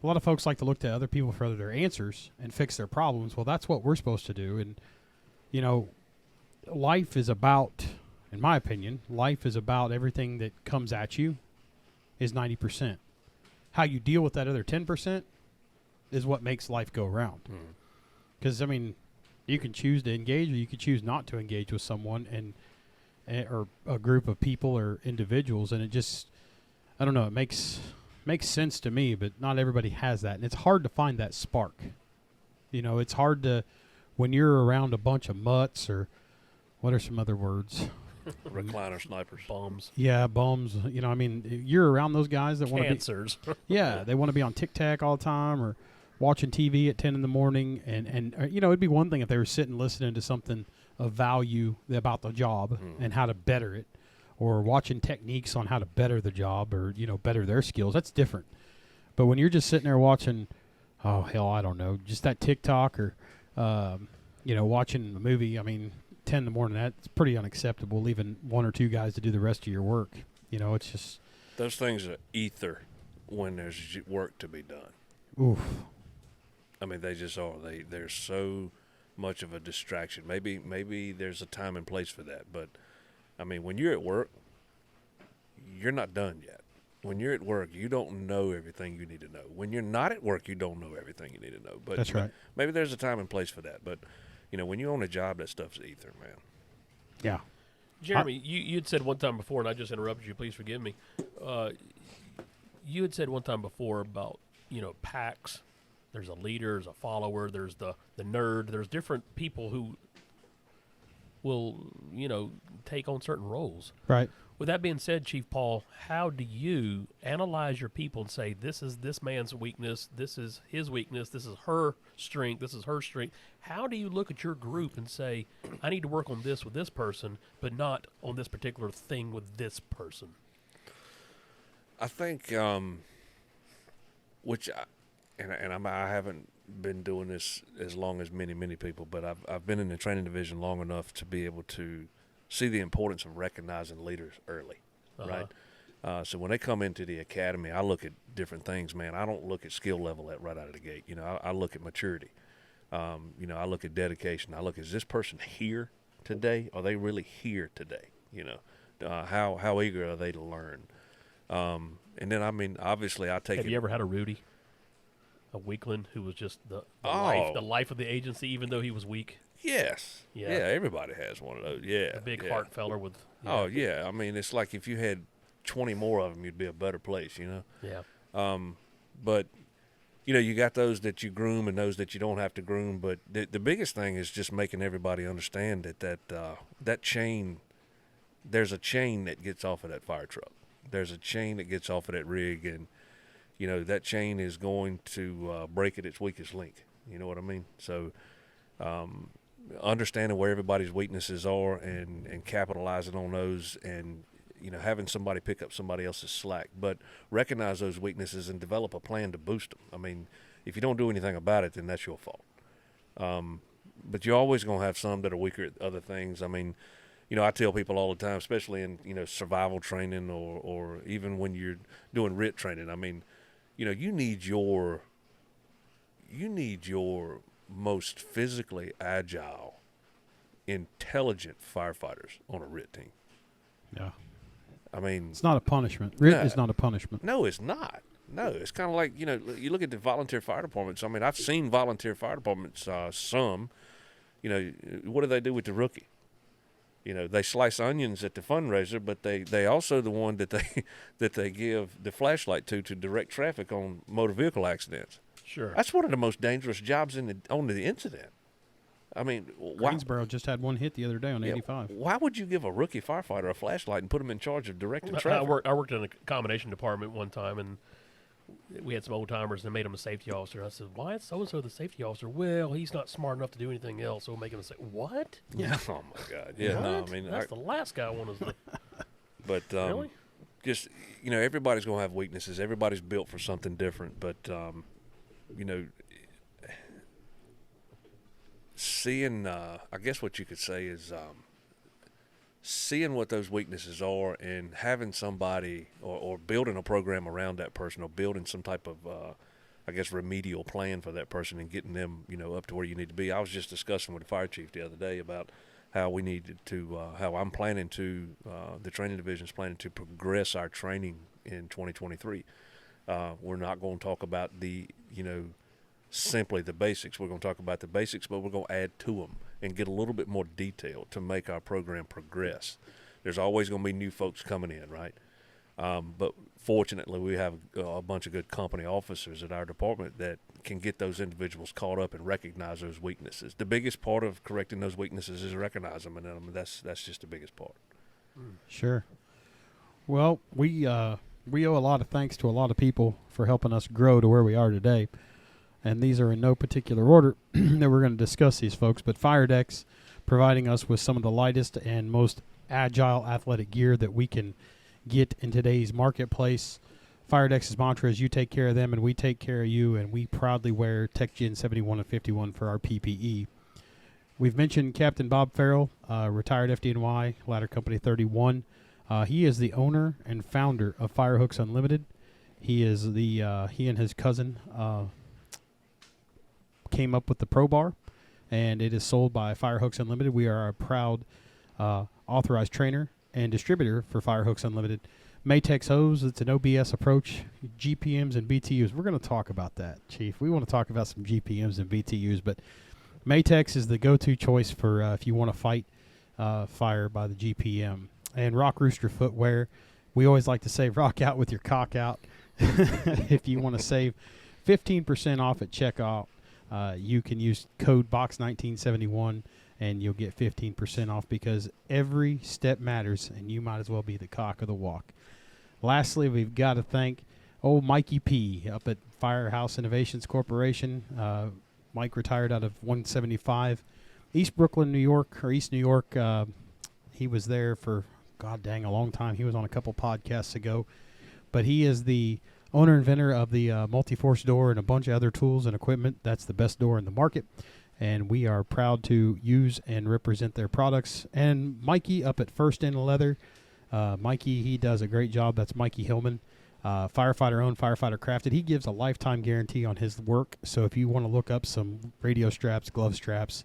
a lot of folks like to look to other people for their answers and fix their problems. Well, that's what we're supposed to do. And, life is about, in my opinion, everything that comes at you is 90%. How you deal with that other 10% is what makes life go around. Because, you can choose to engage or you can choose not to engage with someone or a group of people or individuals. And it just, I don't know, it makes sense to me, but not everybody has that. And it's hard to find that spark. It's hard to, when you're around a bunch of mutts, or what are some other words? Recliner snipers. Bums. Yeah, bums. You're around those guys that want to be. Cancers. Yeah, they want to be on TikTok all the time or watching TV at 10 in the morning. And it'd be one thing if they were sitting listening to something of value about the job and how to better it, or watching techniques on how to better the job or, better their skills. That's different. But when you're just sitting there watching, oh, hell, I don't know, just that TikTok or, watching a movie, 10 in the morning, that's pretty unacceptable, leaving one or two guys to do the rest of your work. It's just. Those things are ether when there's work to be done. Oof. They just are. They're so much of a distraction. Maybe there's a time and place for that, but when you're at work, you're not done yet. When you're at work, you don't know everything you need to know. When you're not at work, you don't know everything you need to know. But that's right. Maybe there's a time and place for that. But, when you're on a job, that stuff's ether, man. Yeah. Jeremy, you had said one time before, and I just interrupted you. Please forgive me. You had said one time before about, packs. There's a leader, there's a follower, there's the nerd. There's different people who will, take on certain roles. Right. With that being said, Chief Paul, how do you analyze your people and say, this is this man's weakness, this is his weakness, this is her strength, this is her strength? How do you look at your group and say, I need to work on this with this person, but not on this particular thing with this person? I think, I haven't been doing this as long as many people, but I've been in the training division long enough to be able to see the importance of recognizing leaders early, right? So when they come into the academy, I look at different things, man. I don't look at skill level right out of the gate. I look at maturity. I look at dedication. I look, is this person here today? Are they really here today? You know, how eager are they to learn? And then, I mean, obviously, I take Have it. you ever had a Rudy, a weakling who was just the life of the agency, even though he was weak? Yes. Yeah. Yeah, everybody has one of those. Yeah. A big yeah. heart feller with. Oh, yeah. I mean, it's like if you had 20 more of them, you'd be a better place, you know? Yeah. But, you know, you got those that you groom and those that you don't have to groom. But the biggest thing is just making everybody understand that chain, there's a chain that gets off of that fire truck. There's a chain that gets off of that rig, and, you know, that chain is going to break at its weakest link. You know what I mean? So understanding where everybody's weaknesses are and capitalizing on those, and, you know, having somebody pick up somebody else's slack, but recognize those weaknesses and develop a plan to boost them. I mean, if you don't do anything about it, then that's your fault. But you're always going to have some that are weaker at other things. I mean, you know, I tell people all the time, especially in, you know, survival training or even when you're doing RIT training, I mean, you know, you need your most physically agile, intelligent firefighters on a RIT team. Yeah. I mean, It's not a punishment. RIT is not a punishment. no, it's not. No, it's kind of like, you know, you look at the volunteer fire departments. I mean, I've seen volunteer fire departments, some, you know, what do they do with the rookie? You know, they slice onions at the fundraiser, but they also the one that they give the flashlight to direct traffic on motor vehicle accidents. Sure. That's one of the most dangerous jobs on the incident. I mean, Greensboro just had one hit the other day on 85. Why would you give a rookie firefighter a flashlight and put him in charge of directing traffic? I worked in a combination department one time, and we had some old timers and made him a safety officer. I said, "Why is so and so the safety officer?" Well, he's not smart enough to do anything else, so we'll make him say, "What?" Yeah. Oh my God. Yeah. What? No. I mean, that's the last guy I want to. But Really? just, you know, everybody's gonna have weaknesses. Everybody's built for something different. But you know, seeing, I guess what you could say is seeing what those weaknesses are and having somebody or building a program around that person, or building some type of, I guess, remedial plan for that person and getting them, you know, up to where you need to be. I was just discussing with the fire chief the other day about how we needed to, how I'm planning to, the training division is planning to progress our training in 2023. We're not going to talk about the, you know, simply the basics. We're going to talk about the basics, but we're going to add to them and get a little bit more detail to make our program progress. There's always going to be new folks coming in, right? But fortunately, we have a bunch of good company officers at our department that can get those individuals caught up and recognize those weaknesses. The biggest part of correcting those weaknesses is recognize them, and that's just the biggest part. Sure. Well, we owe a lot of thanks to a lot of people for helping us grow to where we are today. And these are in no particular order that we're going to discuss these folks. But FireDex providing us with some of the lightest and most agile athletic gear that we can get in today's marketplace. FireDex's mantra is you take care of them and we take care of you, and we proudly wear TechGen 71 and 51 for our PPE. We've mentioned Captain Bob Farrell, retired FDNY, Ladder Company 31. He is the owner and founder of Firehooks Unlimited. He is he and his cousin came up with the Pro Bar, and it is sold by Firehooks Unlimited. We are a proud authorized trainer and distributor for Firehooks Unlimited. Matex hose, it's an OBS approach, GPMs and BTUs. We're going to talk about that, Chief. We want to talk about some GPMs and BTUs, but Matex is the go-to choice for if you want to fight fire by the GPM. And Rock Rooster footwear, we always like to say rock out with your cock out. If you want to save 15% off at checkout, you can use code BOX1971 and you'll get 15% off, because every step matters and you might as well be the cock of the walk. Lastly, we've got to thank old Mikey P up at Firehouse Innovations Corporation. Mike retired out of 175 East Brooklyn, New York, or East New York. He was there for, God dang, a long time. He was on a couple podcasts ago. But he is the owner and inventor of the multi-force door and a bunch of other tools and equipment. That's the best door in the market, and we are proud to use and represent their products. And Mikey up at First In Leather, Mikey, he does a great job. That's Mikey Hillman, firefighter owned, firefighter crafted. He gives a lifetime guarantee on his work, so if you want to look up some radio straps, glove straps,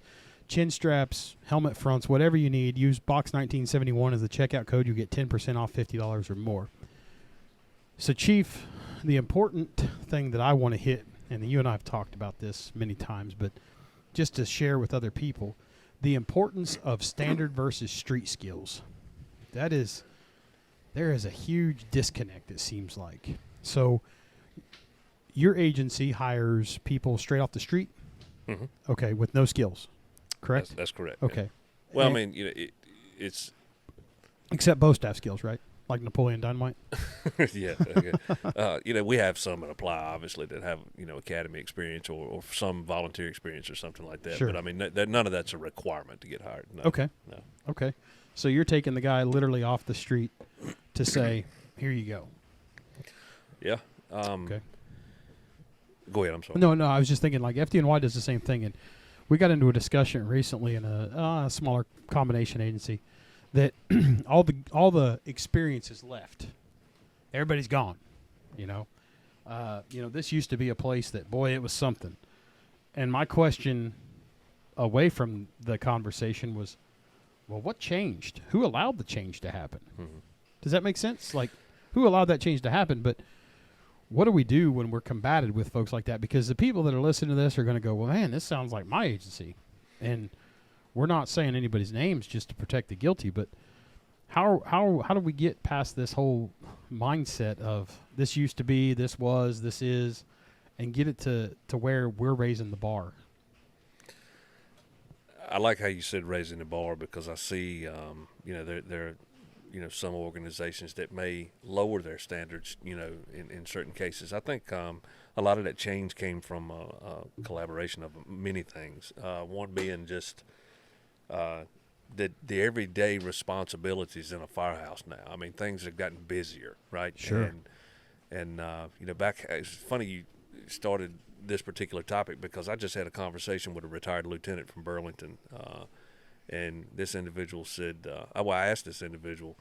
chin straps, helmet fronts, whatever you need. Use Box 1971 as the checkout code. You get 10% off $50 or more. So, Chief, the important thing that I want to hit, and you and I have talked about this many times, but just to share with other people, the importance of standard versus street skills. There is a huge disconnect, it seems like. So, your agency hires people straight off the street, Mm-hmm. okay, with no skills, correct? That's correct. Okay. Yeah. Well, And I mean, you know, it's except bow staff skills, right? Like Napoleon Dynamite. yeah. Okay. You know, we have some that apply, obviously, that have, you know, academy experience or some volunteer experience or something like that. Sure. But I mean, none of that's a requirement to get hired. No. Okay. No. Okay. So you're taking the guy literally off the street to say, "Here you go." Yeah. Okay. Go ahead. I'm sorry. No. I was just thinking like FDNY does the same thing, and we got into a discussion recently in a smaller combination agency that all the experience is left. Everybody's gone. You know, this used to be a place that, boy, it was something. And my question away from the conversation was, well, what changed? Who allowed the change to happen? Mm-hmm. Does that make sense? Like, who allowed that change to happen? But what do we do when we're combated with folks like that? Because the people that are listening to this are going to go, well, man, this sounds like my agency. And we're not saying anybody's names just to protect the guilty, but how do we get past this whole mindset of this used to be, this was, this is, and get it to where we're raising the bar? I like how you said raising the bar, because I see, there are, some organizations that may lower their standards, in certain cases. I think a lot of that change came from a collaboration of many things. One being just the everyday responsibilities in a firehouse now. I mean, things have gotten busier, right? Sure. And back, it's funny you started this particular topic, because I just had a conversation with a retired lieutenant from Burlington, and this individual said, I asked this individual,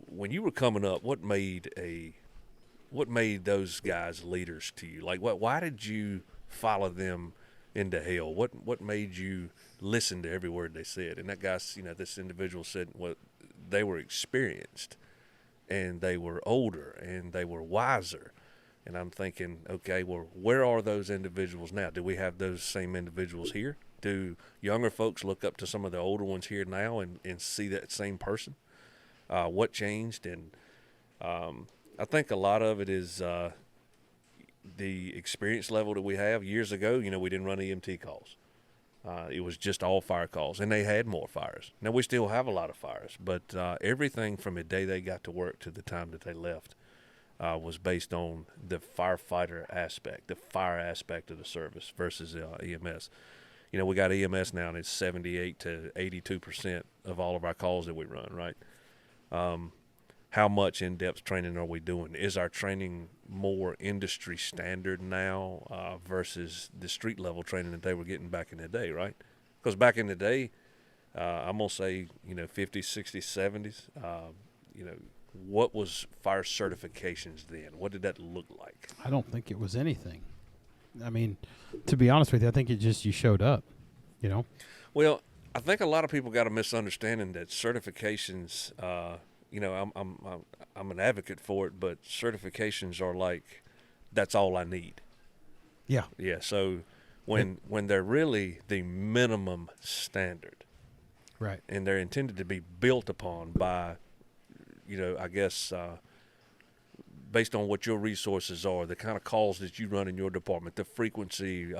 when you were coming up, what made those guys leaders to you? Like, why did you follow them into hell? What made you listen to every word they said? And that guy, this individual said, well, they were experienced, and they were older, and they were wiser. And I'm thinking, okay, well, where are those individuals now? Do we have those same individuals here? Do younger folks look up to some of the older ones here now and see that same person? What changed? And I think a lot of it is the experience level that we have. Years ago, we didn't run EMT calls. It was just all fire calls, and they had more fires. Now, we still have a lot of fires, but everything from the day they got to work to the time that they left was based on the firefighter aspect, the fire aspect of the service versus EMS. We got EMS now, and it's 78 to 82% of all of our calls that we run, right? How much in-depth training are we doing? Is our training more industry standard now versus the street-level training that they were getting back in the day, right? Because back in the day, I'm going to say, 50s, 60s, 70s, what was fire certifications then? What did that look like? I don't think it was anything. I mean, to be honest with you, I think it just you showed up, Well, I think a lot of people got a misunderstanding that certifications, I'm an advocate for it, but certifications are like, that's all I need. Yeah. Yeah. So when they're really the minimum standard, Right. and they're intended to be built upon by, I guess, based on what your resources are, the kind of calls that you run in your department, the frequency,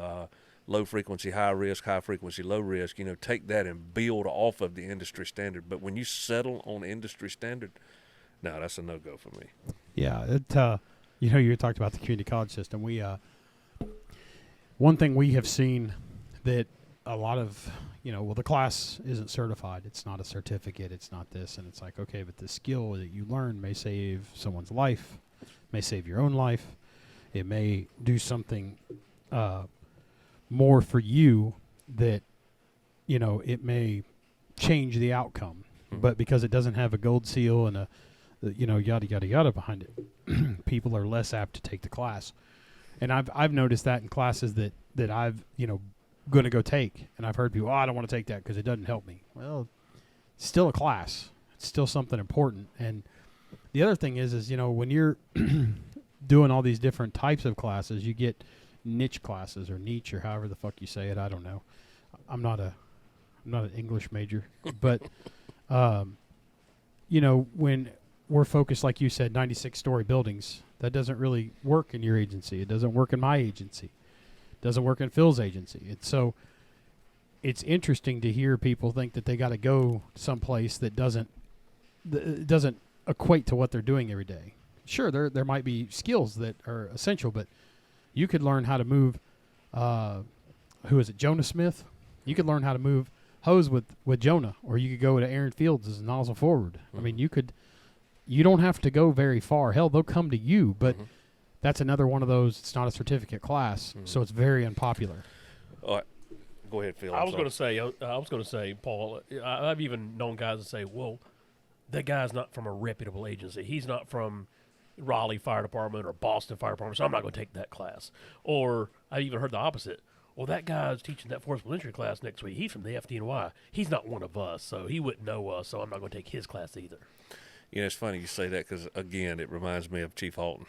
low frequency, high risk, high frequency, low risk, take that and build off of the industry standard. But when you settle on industry standard, no, that's a no-go for me. Yeah. You talked about the community college system. One thing we have seen that a lot of, the class isn't certified. It's not a certificate. It's not this. And it's like, okay, but the skill that you learn may save someone's life, may save your own life. It may do something more for you that, it may change the outcome. Mm-hmm. But because it doesn't have a gold seal and yada, yada, yada behind it, people are less apt to take the class. And I've noticed that in classes that I've, going to go take. And I've heard people, I don't want to take that because it doesn't help me. Well, it's still a class. It's still something important. And the other thing is when you're doing all these different types of classes, you get niche classes or niche or however the fuck you say it. I don't know. I'm not an English major, but when we're focused, like you said, 96-story buildings, that doesn't really work in your agency. It doesn't work in my agency. It doesn't work in Phil's agency. And so it's interesting to hear people think that they got to go someplace that doesn't equate to what they're doing every day. Sure, there might be skills that are essential, but you could learn how to move, who is it, Jonah Smith? You could learn how to move hose with Jonah, or you could go to Aaron Fields as a nozzle forward. I mean, you don't have to go very far. Hell, they'll come to you, but that's another one of those, it's not a certificate class, so it's very unpopular. All right. Go ahead, Phil. I was going to say, Paul, I've even known guys that say, well, that guy's not from a reputable agency. He's not from Raleigh Fire Department or Boston Fire Department, so I'm not going to take that class. Or I even heard the opposite. Well, that guy's teaching that forcible entry class next week. He's from the FDNY. He's not one of us, so he wouldn't know us, so I'm not going to take his class either. It's funny you say that because, again, it reminds me of Chief Halton.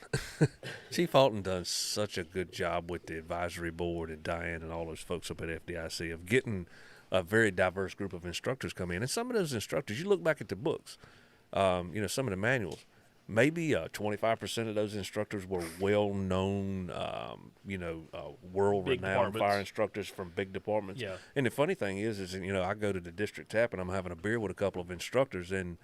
Chief Halton done such a good job with the advisory board and Diane and all those folks up at FDIC of getting a very diverse group of instructors come in. And some of those instructors, you look back at the books, some of the manuals, maybe 25% of those instructors were well-known, world-renowned fire instructors from big departments. Yeah. And the funny thing is, I go to the district tap and I'm having a beer with a couple of instructors, and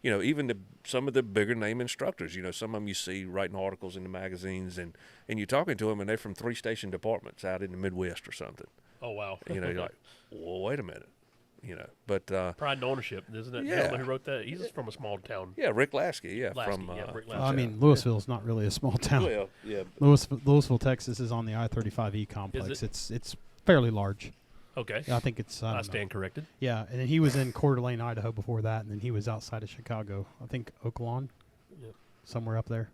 even some of the bigger name instructors, some of them you see writing articles in the magazines, and you're talking to them and they're from 3-station departments out in the Midwest or something. Oh, wow. You're like, well, wait a minute. But Pride and Ownership, isn't it? Yeah. Who wrote that? He's from a small town. Yeah, Rick Lasky. Yeah, Rick Lasky. I mean, Louisville's not really a small town. Well, yeah. Louisville, Texas is on the I-35E complex. It's fairly large. Okay. I think it's. I stand corrected. Yeah, and then he was in Coeur d'Alene, Idaho before that, and then he was outside of Chicago. I think Oaklawn, somewhere up there.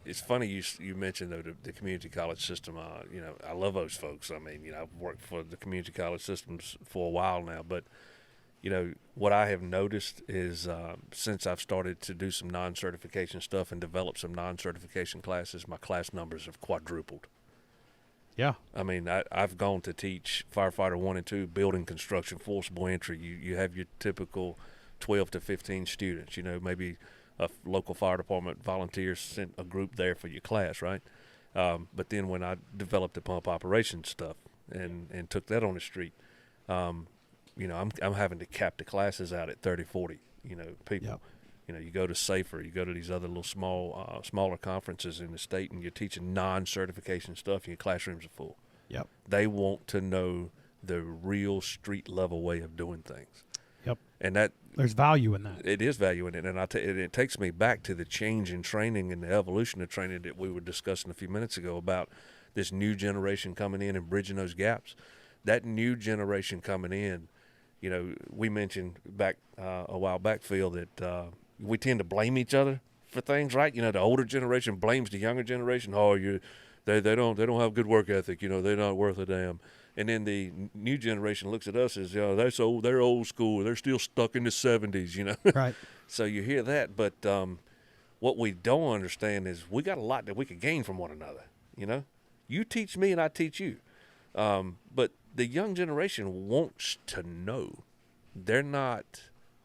It's funny you mentioned though the community college system. I love those folks. I mean, I've worked for the community college systems for a while now, but what I have noticed is since I've started to do some non-certification stuff and develop some non-certification classes, my class numbers have quadrupled. Yeah. I mean, I've gone to teach firefighter 1 and 2 building construction, forcible entry. You have your typical 12 to 15 students, maybe a local fire department volunteers sent a group there for your class, right? But then when I developed the pump operations stuff and took that on the street, I'm having to cap the classes out at 30, 40, people. Yep. You go to SAFER, you go to these other little smaller conferences in the state, and you're teaching non-certification stuff, and your classrooms are full. Yep. They want to know the real street-level way of doing things. Yep. And that there's value in that. It is value in it, and it takes me back to the change in training and the evolution of training that we were discussing a few minutes ago about this new generation coming in and bridging those gaps. That new generation coming in, we mentioned back a while back, Phil, that we tend to blame each other for things, right? The older generation blames the younger generation. Oh, they don't have good work ethic. They're not worth a damn. And then the new generation looks at us as, they're old school. They're still stuck in the 70s, Right. So you hear that, but what we don't understand is we got a lot that we could gain from one another. You teach me and I teach you. But the young generation wants to know. They're not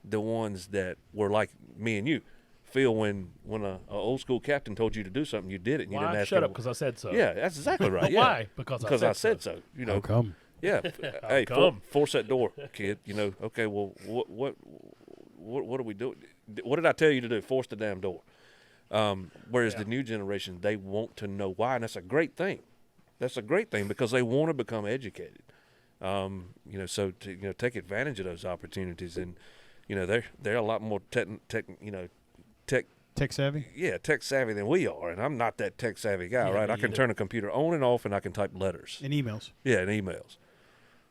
the ones that were like me and you. Phil, when a old school captain told you to do something, you did it. And you didn't ask shut him, up because I said so. Yeah, that's exactly right. Yeah. Why? Because I said so. How come? Yeah. Hey, force that door, kid. Okay. Well, what are we doing? What did I tell you to do? Force the damn door. Whereas the new generation, they want to know why, and that's a great thing. That's a great thing because they want to become educated. So to take advantage of those opportunities, and they're a lot more tech savvy. Yeah, tech savvy than we are, and I'm not that tech savvy guy, right? I can turn a computer on and off, and I can type letters and emails. Yeah, and emails.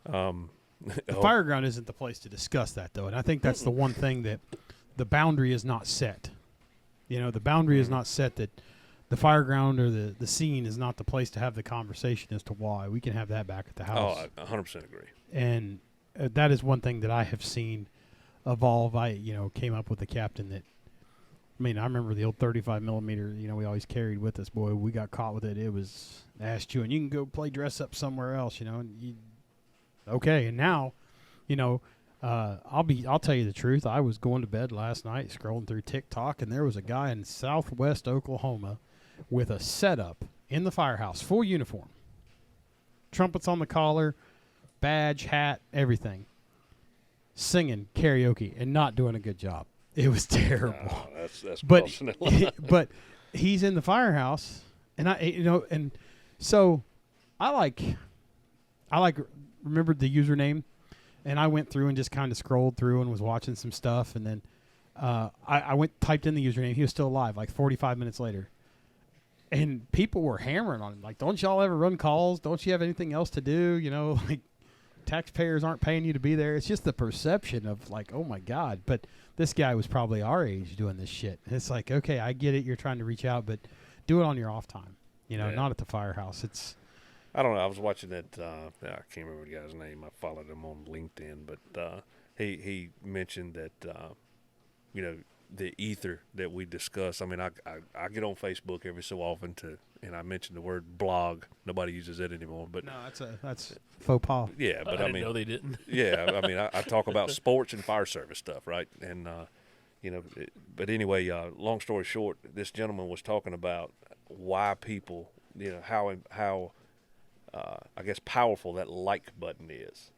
The fireground isn't the place to discuss that, though, and I think that's the one thing that the boundary is not set. The boundary is not set that the fireground or the scene is not the place to have the conversation as to why. We can have that back at the house. Oh, I 100% agree. And that is one thing that I have seen evolve. I, came up with a captain that, I remember the old 35 millimeter, we always carried with us. Boy, we got caught with it. It was ass chewing. You can go play dress up somewhere else, okay. And now, I'll tell you the truth. I was going to bed last night scrolling through TikTok, and there was a guy in southwest Oklahoma with a setup in the firehouse, full uniform, trumpets on the collar, badge, hat, everything, singing karaoke and not doing a good job. It was terrible. That's but but he's in the firehouse, and and so I remembered the username, and I went through and just kind of scrolled through and was watching some stuff, and then I typed in the username. He was still alive, like 45 minutes later. And people were hammering on him, like, don't y'all ever run calls? Don't you have anything else to do? Like, taxpayers aren't paying you to be there. It's just the perception of, like, oh, my God. But this guy was probably our age doing this shit. It's like, okay, I get it. You're trying to reach out, but do it on your off time, not at the firehouse. I don't know. I was watching that. I can't remember the guy's name. I followed him on LinkedIn, but he mentioned that, the ether that we discuss. I I get on Facebook every so often and I mentioned the word blog. Nobody uses it anymore, but no, that's faux pas. Yeah, but I didn't know they didn't. Yeah, I talk about sports and fire service stuff, right? And but anyway, long story short, this gentleman was talking about why people, how I guess powerful that like button is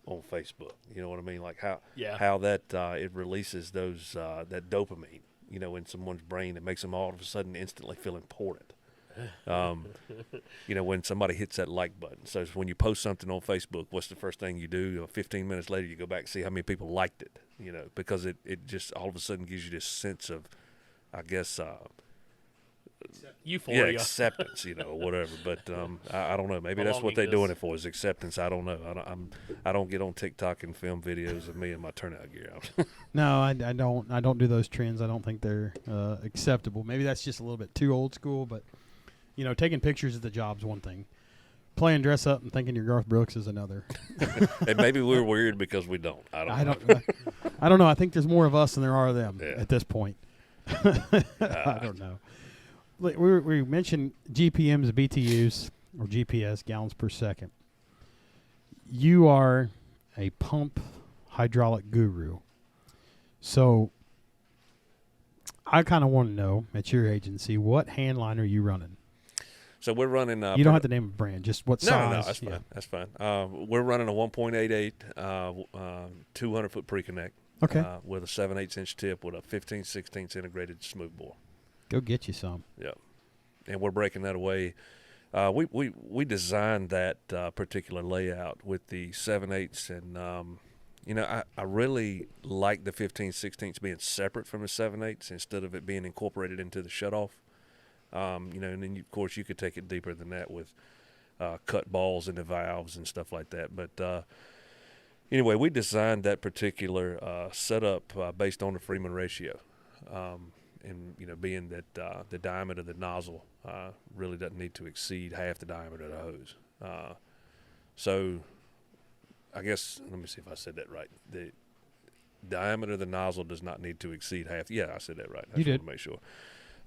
on Facebook. You know what I mean? Like how that it releases those that dopamine, in someone's brain that makes them all of a sudden instantly feel important. When somebody hits that like button. So when you post something on Facebook, what's the first thing you do? 15 minutes later, you go back and see how many people liked it. Because it just all of a sudden gives you this sense of, I guess, euphoria, acceptance, or whatever. But I don't know. Maybe that's what they're doing it for, is acceptance. I don't know. I don't get on TikTok and film videos of me and my turnout gear out. No, I don't do those trends. I don't think they're acceptable. Maybe that's just a little bit too old school. But taking pictures of the job's one thing. Playing dress up and thinking you're Garth Brooks is another. And maybe we're weird because we don't. I don't know. I don't know. I think there's more of us than there are of them at this point. I don't know. We mentioned GPMs, BTUs, or GPS, gallons per second. You are a pump hydraulic guru. So I kind of want to know, at your agency, what hand line are you running? So we're running. You don't have to name a brand, just what size. No, that's fine. That's fine. We're running a 1.88 200-foot pre-connect. Okay. With a 7/8-inch tip with a 15/16 integrated smooth bore. Go get you some. Yeah, and we're breaking that away. We designed that particular layout with the 7/8, and I really like the 15/16 being separate from the 7/8 instead of it being incorporated into the shutoff. And then of course you could take it deeper than that with cut balls in the valves and stuff like that. But anyway, we designed that particular setup based on the Freeman ratio. And being that the diameter of the nozzle really doesn't need to exceed half the diameter of the hose. So I guess, let me see if I said that right. The diameter of the nozzle does not need to exceed half. Yeah, I said that right. I just want to make sure.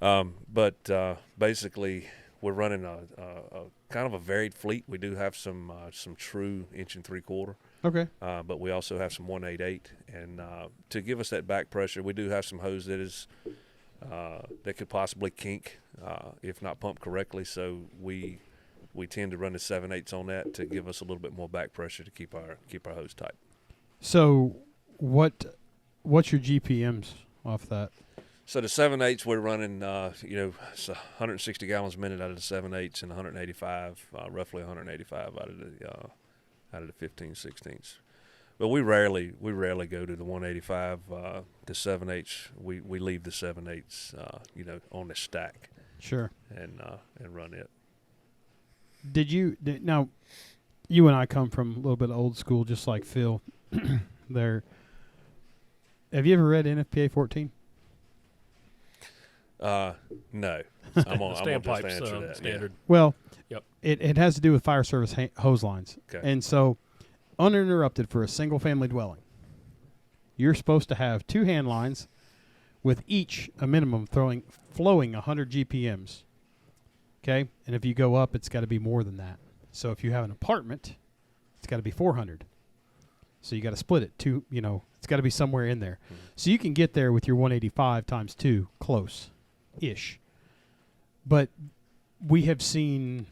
But basically, we're running a kind of a varied fleet. We do have some true 1 3/4. Okay. But we also have some 188, and to give us that back pressure, we do have some hose that is that could possibly kink if not pumped correctly. So we tend to run the 7/8 on that to give us a little bit more back pressure to keep our hose tight. So what's your GPMs off that? So the 7/8 we're running, it's 160 gallons a minute out of the 7/8 and 185, roughly 185 out of the 15/16. But we rarely go to the 185. The 7/8 we leave the 7/8 on the stack. Sure. And run it. Now, you and I come from a little bit old school, just like Phil. Have you ever read NFPA 14? No. I'm gonna just Standpipes, answer that. standard. Well, Yep. it has to do with fire service hose lines. Okay. And so, uninterrupted for a single-family dwelling, you're supposed to have 2 hand lines with each a minimum flowing 100 GPMs. Okay? And if you go up, it's got to be more than that. So if you have an apartment, it's got to be 400. So you got to split it. It's got to be somewhere in there. Mm-hmm. So you can get there with your 185 times 2, close-ish. But we have seen,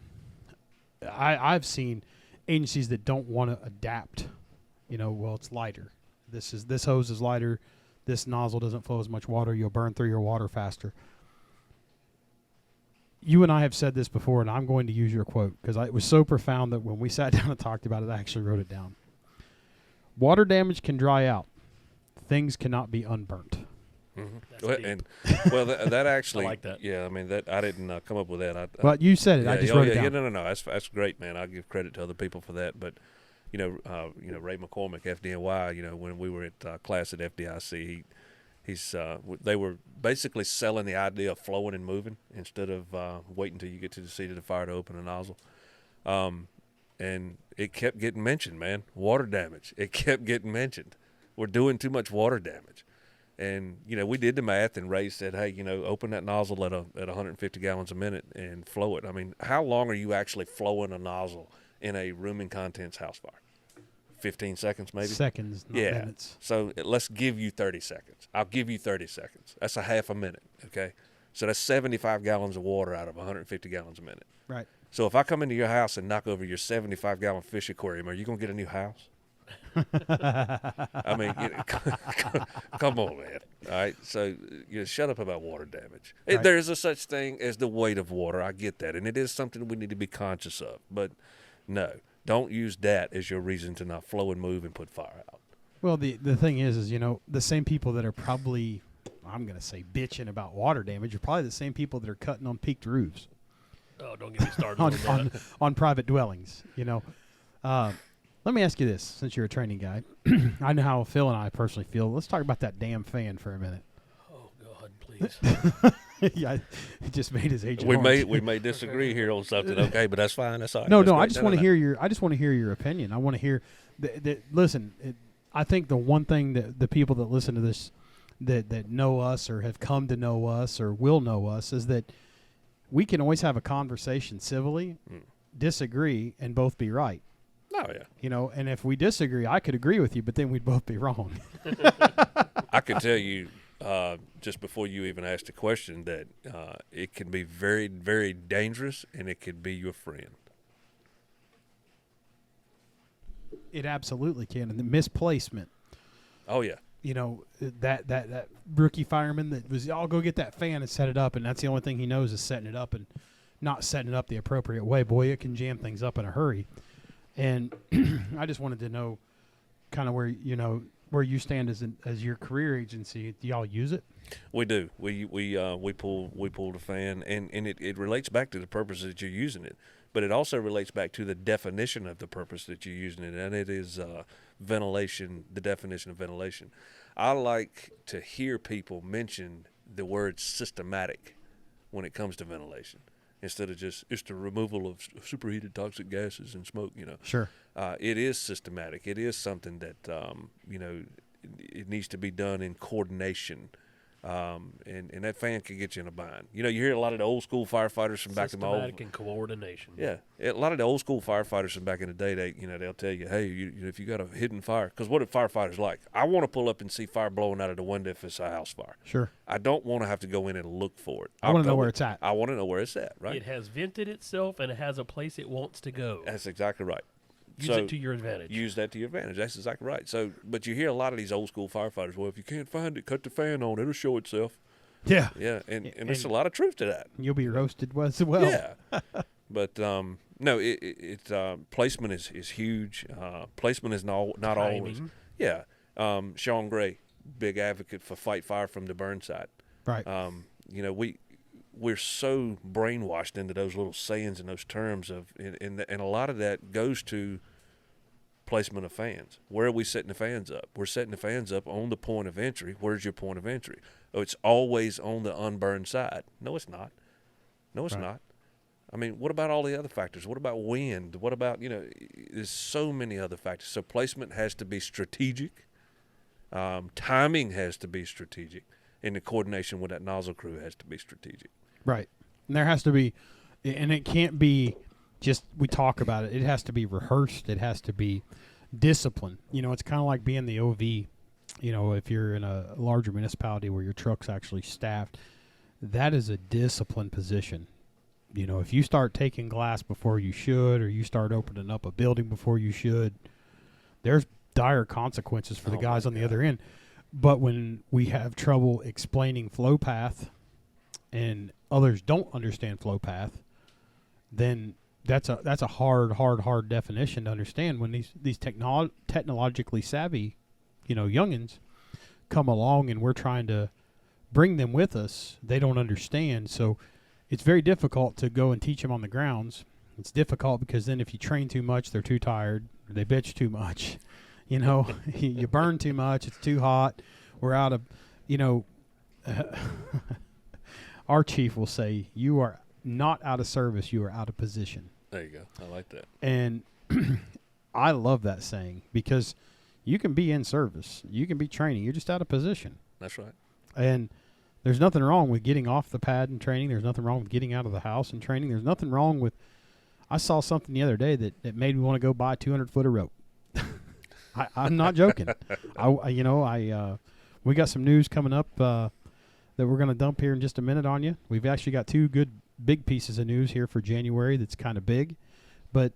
I've seen agencies that don't want to adapt. Well, it's lighter. This hose is lighter. This nozzle doesn't flow as much water. You'll burn through your water faster. You and I have said this before, and I'm going to use your quote because it was so profound that when we sat down and talked about it, I actually wrote it down. Water damage can dry out. Things cannot be unburnt. Mm-hmm. That's Well, deep. and that actually, I like that. Yeah, I mean that I didn't come up with that. But you said it. I just wrote it down. Yeah, no. That's great, man. I give credit to other people for that. But Ray McCormick, FDNY. When we were at class at FDIC, they were basically selling the idea of flowing and moving instead of waiting until you get to the seat of the fire to open a nozzle. And it kept getting mentioned, man. Water damage. It kept getting mentioned. We're doing too much water damage. And, we did the math, and Ray said, hey, open that nozzle at 150 gallons a minute and flow it. I mean, how long are you actually flowing a nozzle in a room and contents house fire? 15 seconds maybe? Seconds, not minutes. So let's give you 30 seconds. I'll give you 30 seconds. That's a half a minute, okay? So that's 75 gallons of water out of 150 gallons a minute. Right. So if I come into your house and knock over your 75-gallon fish aquarium, are you going to get a new house? I mean, come on, man. All right, so shut up about water damage. Right. There is a such thing as the weight of water. I get that, and it is something we need to be conscious of. But no, don't use that as your reason to not flow and move and put fire out. Well, the thing is the same people that are probably, I'm going to say, bitching about water damage are probably the same people that are cutting on peaked roofs. Oh, don't get me started on, that. on private dwellings. Let me ask you this, since you're a training guy. I know how Phil and I personally feel. Let's talk about that damn fan for a minute. Oh God, please. Yeah, he just made his agent. We may disagree here on something, okay, but that's fine. That's all right. No, That's no. great. I just want to hear your. I just want to hear your opinion. I want to hear. Listen, I think the one thing that the people that listen to this, that know us or have come to know us or will know us, is that we can always have a conversation civilly, disagree, and both be right. Oh yeah. And if we disagree, I could agree with you, but then we'd both be wrong. I can tell you, just before you even asked the question, that it can be very, very dangerous, and it could be your friend. It absolutely can, and the misplacement. Oh yeah. That rookie fireman that was, I'll go get that fan and set it up, and that's the only thing he knows is setting it up and not setting it up the appropriate way. Boy, it can jam things up in a hurry. And I just wanted to know kind of where you stand as your career agency. Do y'all use it? We do. We pull the fan, and it relates back to the purpose that you're using it, but it also relates back to the definition of the purpose that you're using it, and it is ventilation. The definition of ventilation. I like to hear people mention the word systematic when it comes to ventilation, instead of just it's the removal of superheated toxic gases and smoke. Sure. It is systematic. It is something that it needs to be done in coordination. And that fan can get you in a bind. You hear a lot of the old school firefighters from back in the old. Systematic and coordination. Yeah, a lot of the old school firefighters from back in the day, they'll tell you, hey, if you got a hidden fire, because what are firefighters like? I want to pull up and see fire blowing out of the window if it's a house fire. Sure. I don't want to have to go in and look for it. I want to know where it's at. I want to know where it's at, right? It has vented itself, and it has a place it wants to go. That's exactly right. Use it to your advantage. Use that to your advantage. That's exactly right. So, but you hear a lot of these old school firefighters, well, if you can't find it, cut the fan on. It'll show itself. Yeah. Yeah, and there's a lot of truth to that. You'll be roasted as well. Yeah. But, no, placement is huge. Placement is not always. Yeah. Sean Gray, big advocate for fight fire from the burn side. Right. We're so brainwashed into those little sayings and those terms and a lot of that goes to placement of fans. Where are we setting the fans up? We're setting the fans up on the point of entry. Where's your point of entry? Oh, it's always on the unburned side. No, it's not. No, it's Right. not. I mean, what about all the other factors? What about wind? What about, there's so many other factors. So placement has to be strategic. Timing has to be strategic. And the coordination with that nozzle crew has to be strategic. Right. And there has to be, and it can't be just we talk about it. It has to be rehearsed. It has to be discipline. It's kind of like being the OV. If you're in a larger municipality where your truck's actually staffed, that is a disciplined position. If you start taking glass before you should, or you start opening up a building before you should, there's dire consequences for the guys on the other end. But when we have trouble explaining flow path and others don't understand flow path, then that's a hard definition to understand. When these technologically savvy, youngins come along and we're trying to bring them with us, they don't understand. So it's very difficult to go and teach them on the grounds. It's difficult because then if you train too much, they're too tired, or they bitch too much. You burn too much, it's too hot. We're out of, our chief will say, you are not out of service, you are out of position. There you go. I like that. And I love that saying, because you can be in service, you can be training, you're just out of position. That's right. And there's nothing wrong with getting off the pad and training. There's nothing wrong with getting out of the house and training. There's nothing wrong with, I saw something the other day that made me want to go buy 200 foot of rope. I'm not joking. We got some news coming up that we're going to dump here in just a minute on you. We've actually got two good big pieces of news here for January that's kind of big. But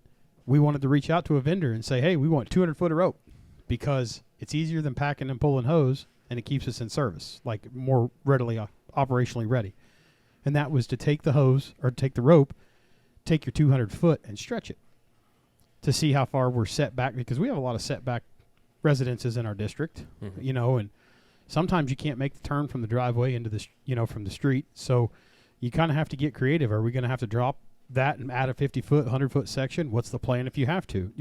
we wanted to reach out to a vendor and say, hey, we want 200 foot of rope, because it's easier than packing and pulling hose, and it keeps us in service, like more readily operationally ready. And that was to take the hose, or take the rope, take your 200 foot and stretch it to see how far we're set back, because we have a lot of setback residences in our district, and sometimes you can't make the turn from the driveway into the, from the street. So you kind of have to get creative. Are we going to have to drop that and add a 50 foot, 100 foot section? What's the plan if you have to?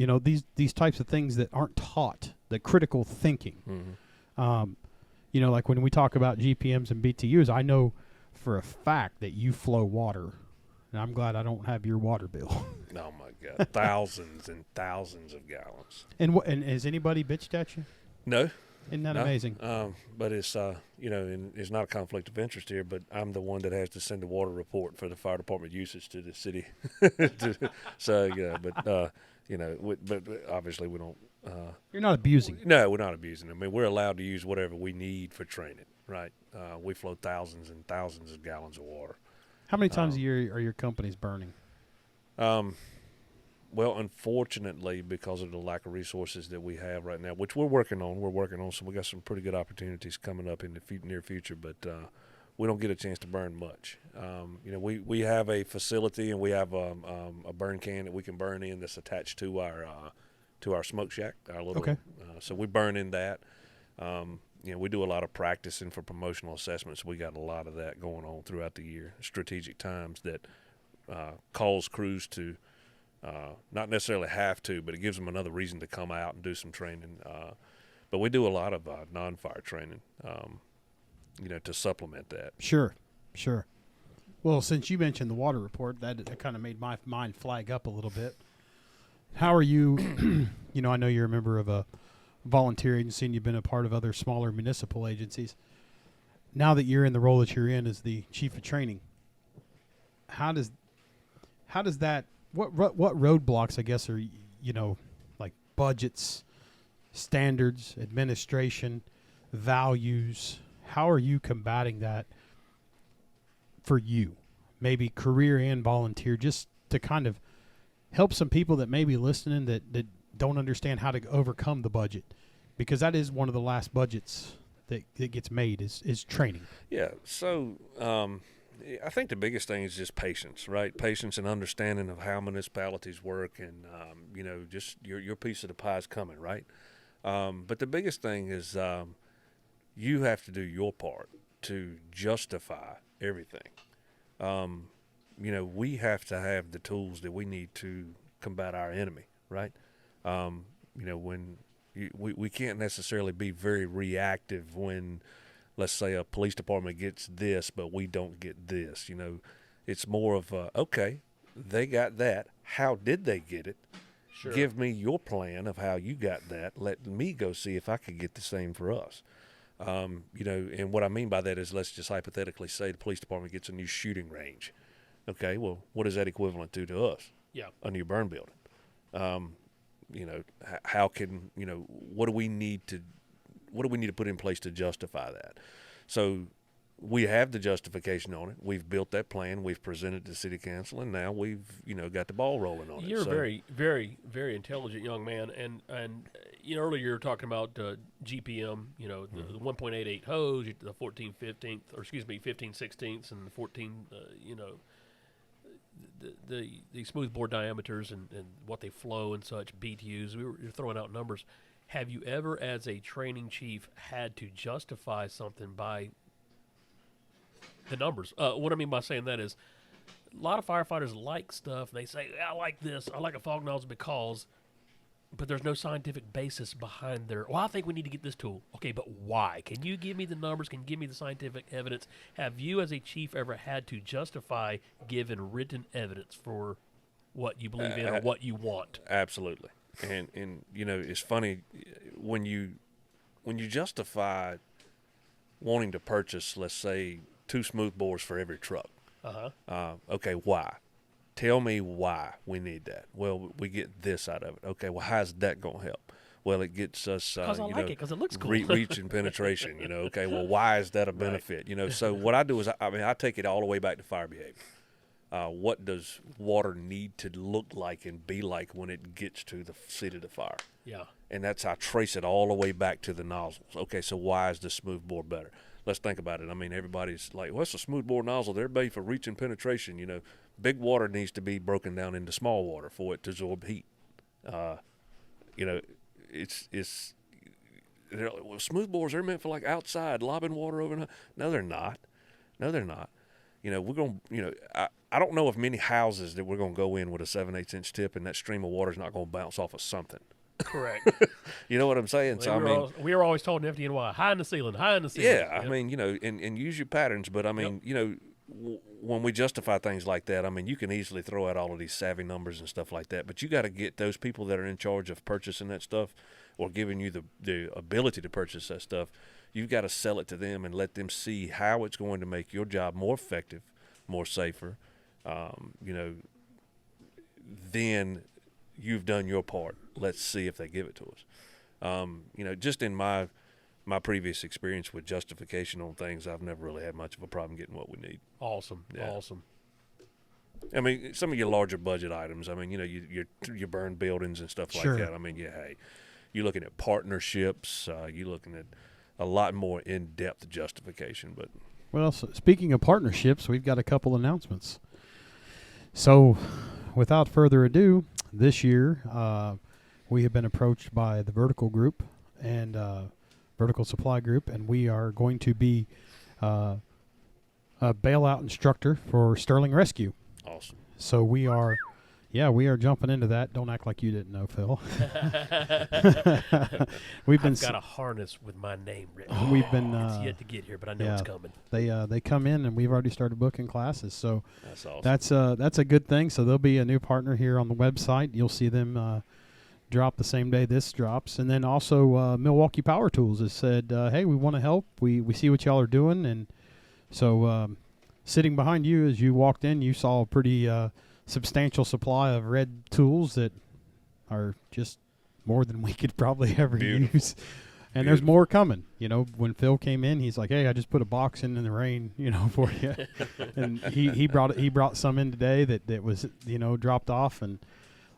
These types of things that aren't taught, the critical thinking. Like when we talk about GPMs and BTUs, I know for a fact that you flow water, and I'm glad I don't have your water bill. Oh my God, thousands and thousands of gallons. And has anybody bitched at you? No. Isn't that amazing? But it's and it's not a conflict of interest here, but I'm the one that has to send the water report for the fire department usage to the city. But obviously we don't. You're not abusing. No, we're not abusing it. I mean, we're allowed to use whatever we need for training, right? We flow thousands and thousands of gallons of water. How many times a year are your companies burning? Well, unfortunately, because of the lack of resources that we have right now, which we're working on, so we got some pretty good opportunities coming up in the near future, but we don't get a chance to burn much. We have a facility, and we have a burn can that we can burn in that's attached to our smoke shack, our little. Okay. So we burn in that. We do a lot of practicing for promotional assessments. We got a lot of that going on throughout the year. Strategic times that calls crews to not necessarily have to, but it gives them another reason to come out and do some training. But we do a lot of non-fire training, to supplement that. Sure. Well, since you mentioned the water report, that kind of made my mind flag up a little bit. How are you? I know you're a member of a volunteer agency and you've been a part of other smaller municipal agencies. Now that you're in the role that you're in as the chief of training, how does that, what roadblocks, I guess, are, like budgets, standards, administration, values, how are you combating that for you? Maybe career and volunteer, just to kind of help some people that may be listening that don't understand how to overcome the budget, because that is one of the last budgets that gets made is training. Yeah. So I think the biggest thing is just patience, right? Patience and understanding of how municipalities work, and just your piece of the pie is coming, right? But the biggest thing is you have to do your part to justify everything. We have to have the tools that we need to combat our enemy, right? when we can't necessarily be very reactive when, let's say, a police department gets this, but we don't get this. It's more of okay, they got that. How did they get it? Sure. Give me your plan of how you got that. Let me go see if I could get the same for us. And what I mean by that is, let's just hypothetically say the police department gets a new shooting range. Okay, well, what is that equivalent to us? Yeah. A new burn building. How can, what do we need to put in place to justify that? So we have the justification on it. We've built that plan. We've presented to city council, and now we've, got the ball rolling on it. You're a very, very, very intelligent young man, and earlier you were talking about GPM, the 1.88 hose, the 15/16ths, and the 14, the smooth bore diameters and what they flow and such, BTUs. You're throwing out numbers. Have you ever, as a training chief, had to justify something by the numbers? What I mean by saying that is, a lot of firefighters like stuff. They say, I like this. I like a fog nozzle because, but there's no scientific basis behind I think we need to get this tool. Okay, but why? Can you give me the numbers? Can you give me the scientific evidence? Have you, as a chief, ever had to justify giving written evidence for what you believe in or what you want? Absolutely. And it's funny when you justify wanting to purchase, let's say, 2 smooth bores for every truck. Okay, why? Tell me why we need that. Well, we get this out of it. Okay, well, how's that going to help? Well, it gets us, because I like it, because it looks cool. Reach and penetration, Okay, well, why is that a benefit? Right. So what I do is, I take it all the way back to fire behavior. What does water need to look like and be like when it gets to the seat of the fire? Yeah. And I trace it all the way back to the nozzles. Okay, so why is the smooth bore better? Let's think about it. I mean, everybody's like, what's a smooth bore nozzle? They're made for reach and penetration. Big water needs to be broken down into small water for it to absorb heat. It's smooth bores, they're meant for like outside, lobbing water over. No, they're not. We're going to, I don't know of many houses that we're going to go in with a 7/8 inch tip and that stream of water is not going to bounce off of something. Correct. You know what I'm saying? Well, we were always told in FDNY, high in the ceiling. Yeah, I mean, and use your patterns, but I mean, when we justify things like that, I mean, you can easily throw out all of these savvy numbers and stuff like that, but you got to get those people that are in charge of purchasing that stuff or giving you the ability to purchase that stuff. You've got to sell it to them and let them see how it's going to make your job more effective, more safer. Then you've done your part. Let's see if they give it to us. Just in my previous experience with justification on things, I've never really had much of a problem getting what we need. Awesome. Yeah. Awesome. I mean, some of your larger budget items, I mean, your burn buildings and stuff like that. I mean, hey, you're looking at partnerships. You're looking at a lot more in-depth justification. But well, so speaking of partnerships, we've got a couple announcements. So without further ado, this year we have been approached by the Vertical Group and Vertical Supply Group, and we are going to be a bailout instructor for Sterling Rescue. Awesome. So we are jumping into that. Don't act like you didn't know, Phil. I've got a harness with my name written. We've been it's yet to get here, but I know it's coming. They come in, and we've already started booking classes. So that's awesome. That's a good thing. So there'll be a new partner here on the website. You'll see them drop the same day this drops, and then also Milwaukee Power Tools has said, "Hey, we want to help. We see what y'all are doing," and so sitting behind you as you walked in, you saw a pretty substantial supply of red tools that are just more than we could probably ever use. And there's more coming. When Phil came in, he's like, "Hey, I just put a box in the rain, for you." And he brought some in today that was, dropped off, and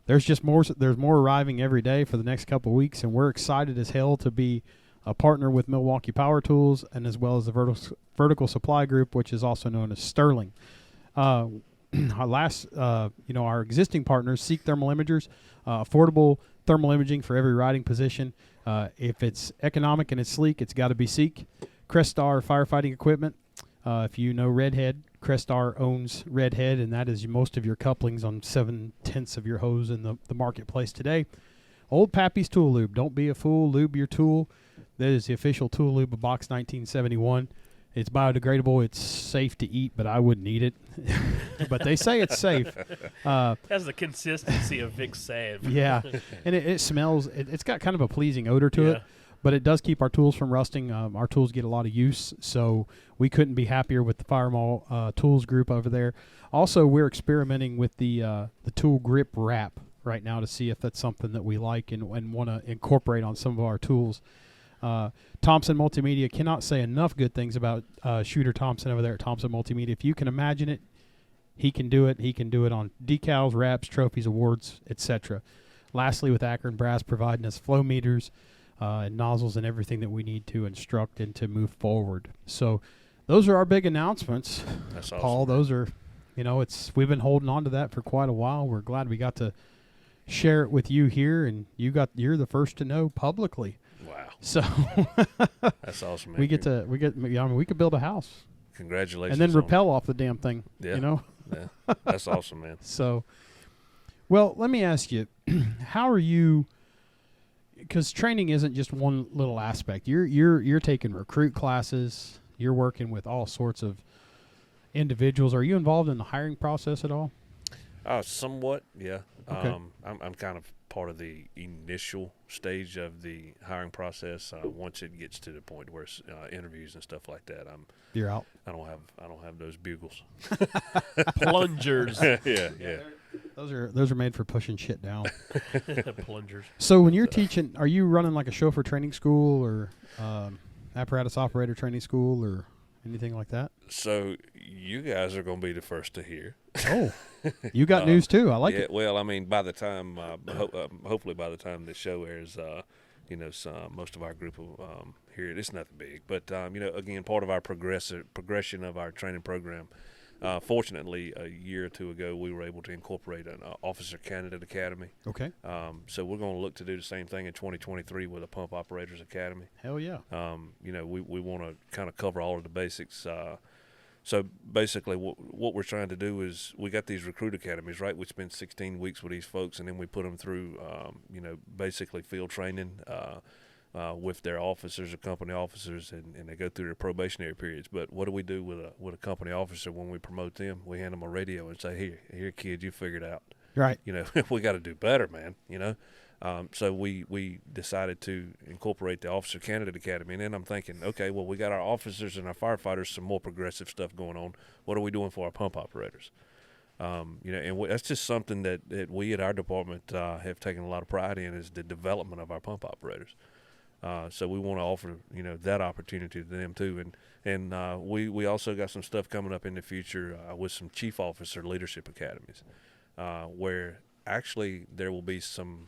there's just more. There's more arriving every day for the next couple of weeks, and we're excited as hell to be a partner with Milwaukee Power Tools and as well as the Vertical Supply Group, which is also known as Sterling. Our existing partners, Seek Thermal Imagers, affordable thermal imaging for every riding position. If it's economic and it's sleek, it's got to be Seek. Crestar Firefighting Equipment. If you know Redhead, Crestar owns Redhead, and that is most of your couplings on 7/10 of your hose in the marketplace today. Old Pappy's Tool Lube. Don't be a fool. Lube your tool. That is the official tool lube of Box 1971. It's biodegradable. It's safe to eat, but I wouldn't eat it. But they say it's safe. That's the consistency of Vic Sand. Yeah, and it smells. It's got kind of a pleasing odor to it, but it does keep our tools from rusting. Our tools get a lot of use, so we couldn't be happier with the Firemall Tools group over there. Also, we're experimenting with the tool grip wrap right now to see if that's something that we like and want to incorporate on some of our tools. Thompson Multimedia, cannot say enough good things about Shooter Thompson over there at Thompson Multimedia. If you can imagine it, he can do it. He can do it on decals, wraps, trophies, awards, etc. Lastly, with Akron Brass providing us flow meters and nozzles and everything that we need to instruct and to move forward. So those are our big announcements. That's awesome, Paul. Those are, we've been holding on to that for quite a while. We're glad we got to share it with you here, and you're the first to know publicly. Wow. So that's awesome, man. we could build a house. Congratulations. And then rappel off the damn thing. Yeah. Yeah. That's awesome, man. So, well, let me ask you, how are you, because training isn't just one little aspect. You're taking recruit classes. You're working with all sorts of individuals. Are you involved in the hiring process at all? Somewhat, yeah. Okay. I'm kind of part of the initial stage of the hiring process. Once it gets to the point where it's interviews and stuff like that, you're out. I don't have those bugles. Plungers. yeah. Those are made for pushing shit down. Plungers. So when you're teaching, are you running like a chauffeur training school or apparatus operator training school or anything like that? So you guys are going to be the first to hear. Oh, you got news too. I like it. Well, I mean, by the time, hopefully by the time the show airs, most of our group will hear it. It's nothing big, but again, part of our progression of our training program. Fortunately, a year or two ago, we were able to incorporate an Officer Candidate Academy. Okay. So we're going to look to do the same thing in 2023 with a Pump Operators Academy. Hell yeah. We want to kind of cover all of the basics. So basically what we're trying to do is we got these recruit academies, right? We spend 16 weeks with these folks, and then we put them through, basically field training with their officers or company officers, and they go through their probationary periods. But what do we do with a company officer when we promote them? We hand them a radio and say, here, kid, you figured out. Right. We got to do better, man, So we decided to incorporate the Officer Candidate Academy. And then I'm thinking, okay, well, we got our officers and our firefighters some more progressive stuff going on. What are we doing for our pump operators? That's just something that we at our department have taken a lot of pride in, is the development of our pump operators. So we want to offer, that opportunity to them too. And we also got some stuff coming up in the future with some chief officer leadership academies, where actually there will be some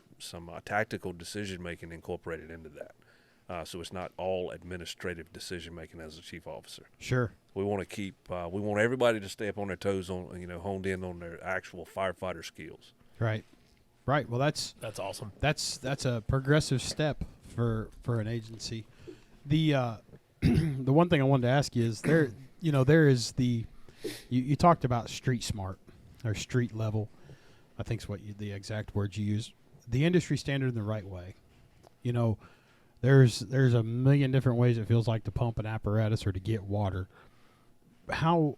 tactical decision making incorporated into that. So it's not all administrative decision making as a chief officer. Sure. We want to keep. We want everybody to stay up on their toes, honed in on their actual firefighter skills. Right. Right. Well, that's awesome. That's a progressive step for an agency. The the one thing I wanted to ask you is there is you talked about street smart or street level. I think is the exact words you use. The industry standard in the right way. There's a million different ways it feels like to pump an apparatus or to get water. How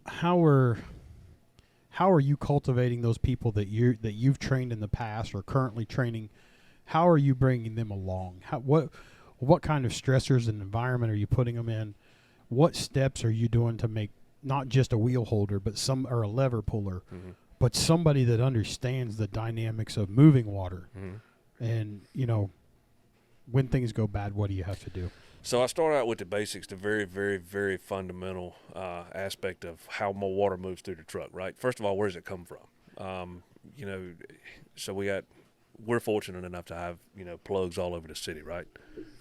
are you cultivating those people that you've trained in the past or currently training? How are you bringing them along? What kind of stressors and environment are you putting them in? What steps are you doing to make not just a wheel holder, but or a lever puller, but somebody that understands the dynamics of moving water? And when things go bad, what do you have to do? So I start out with the basics, the very, very, very fundamental aspect of how more water moves through the truck, right? First of all, where does it come from? So we're fortunate enough to have, plugs all over the city, right?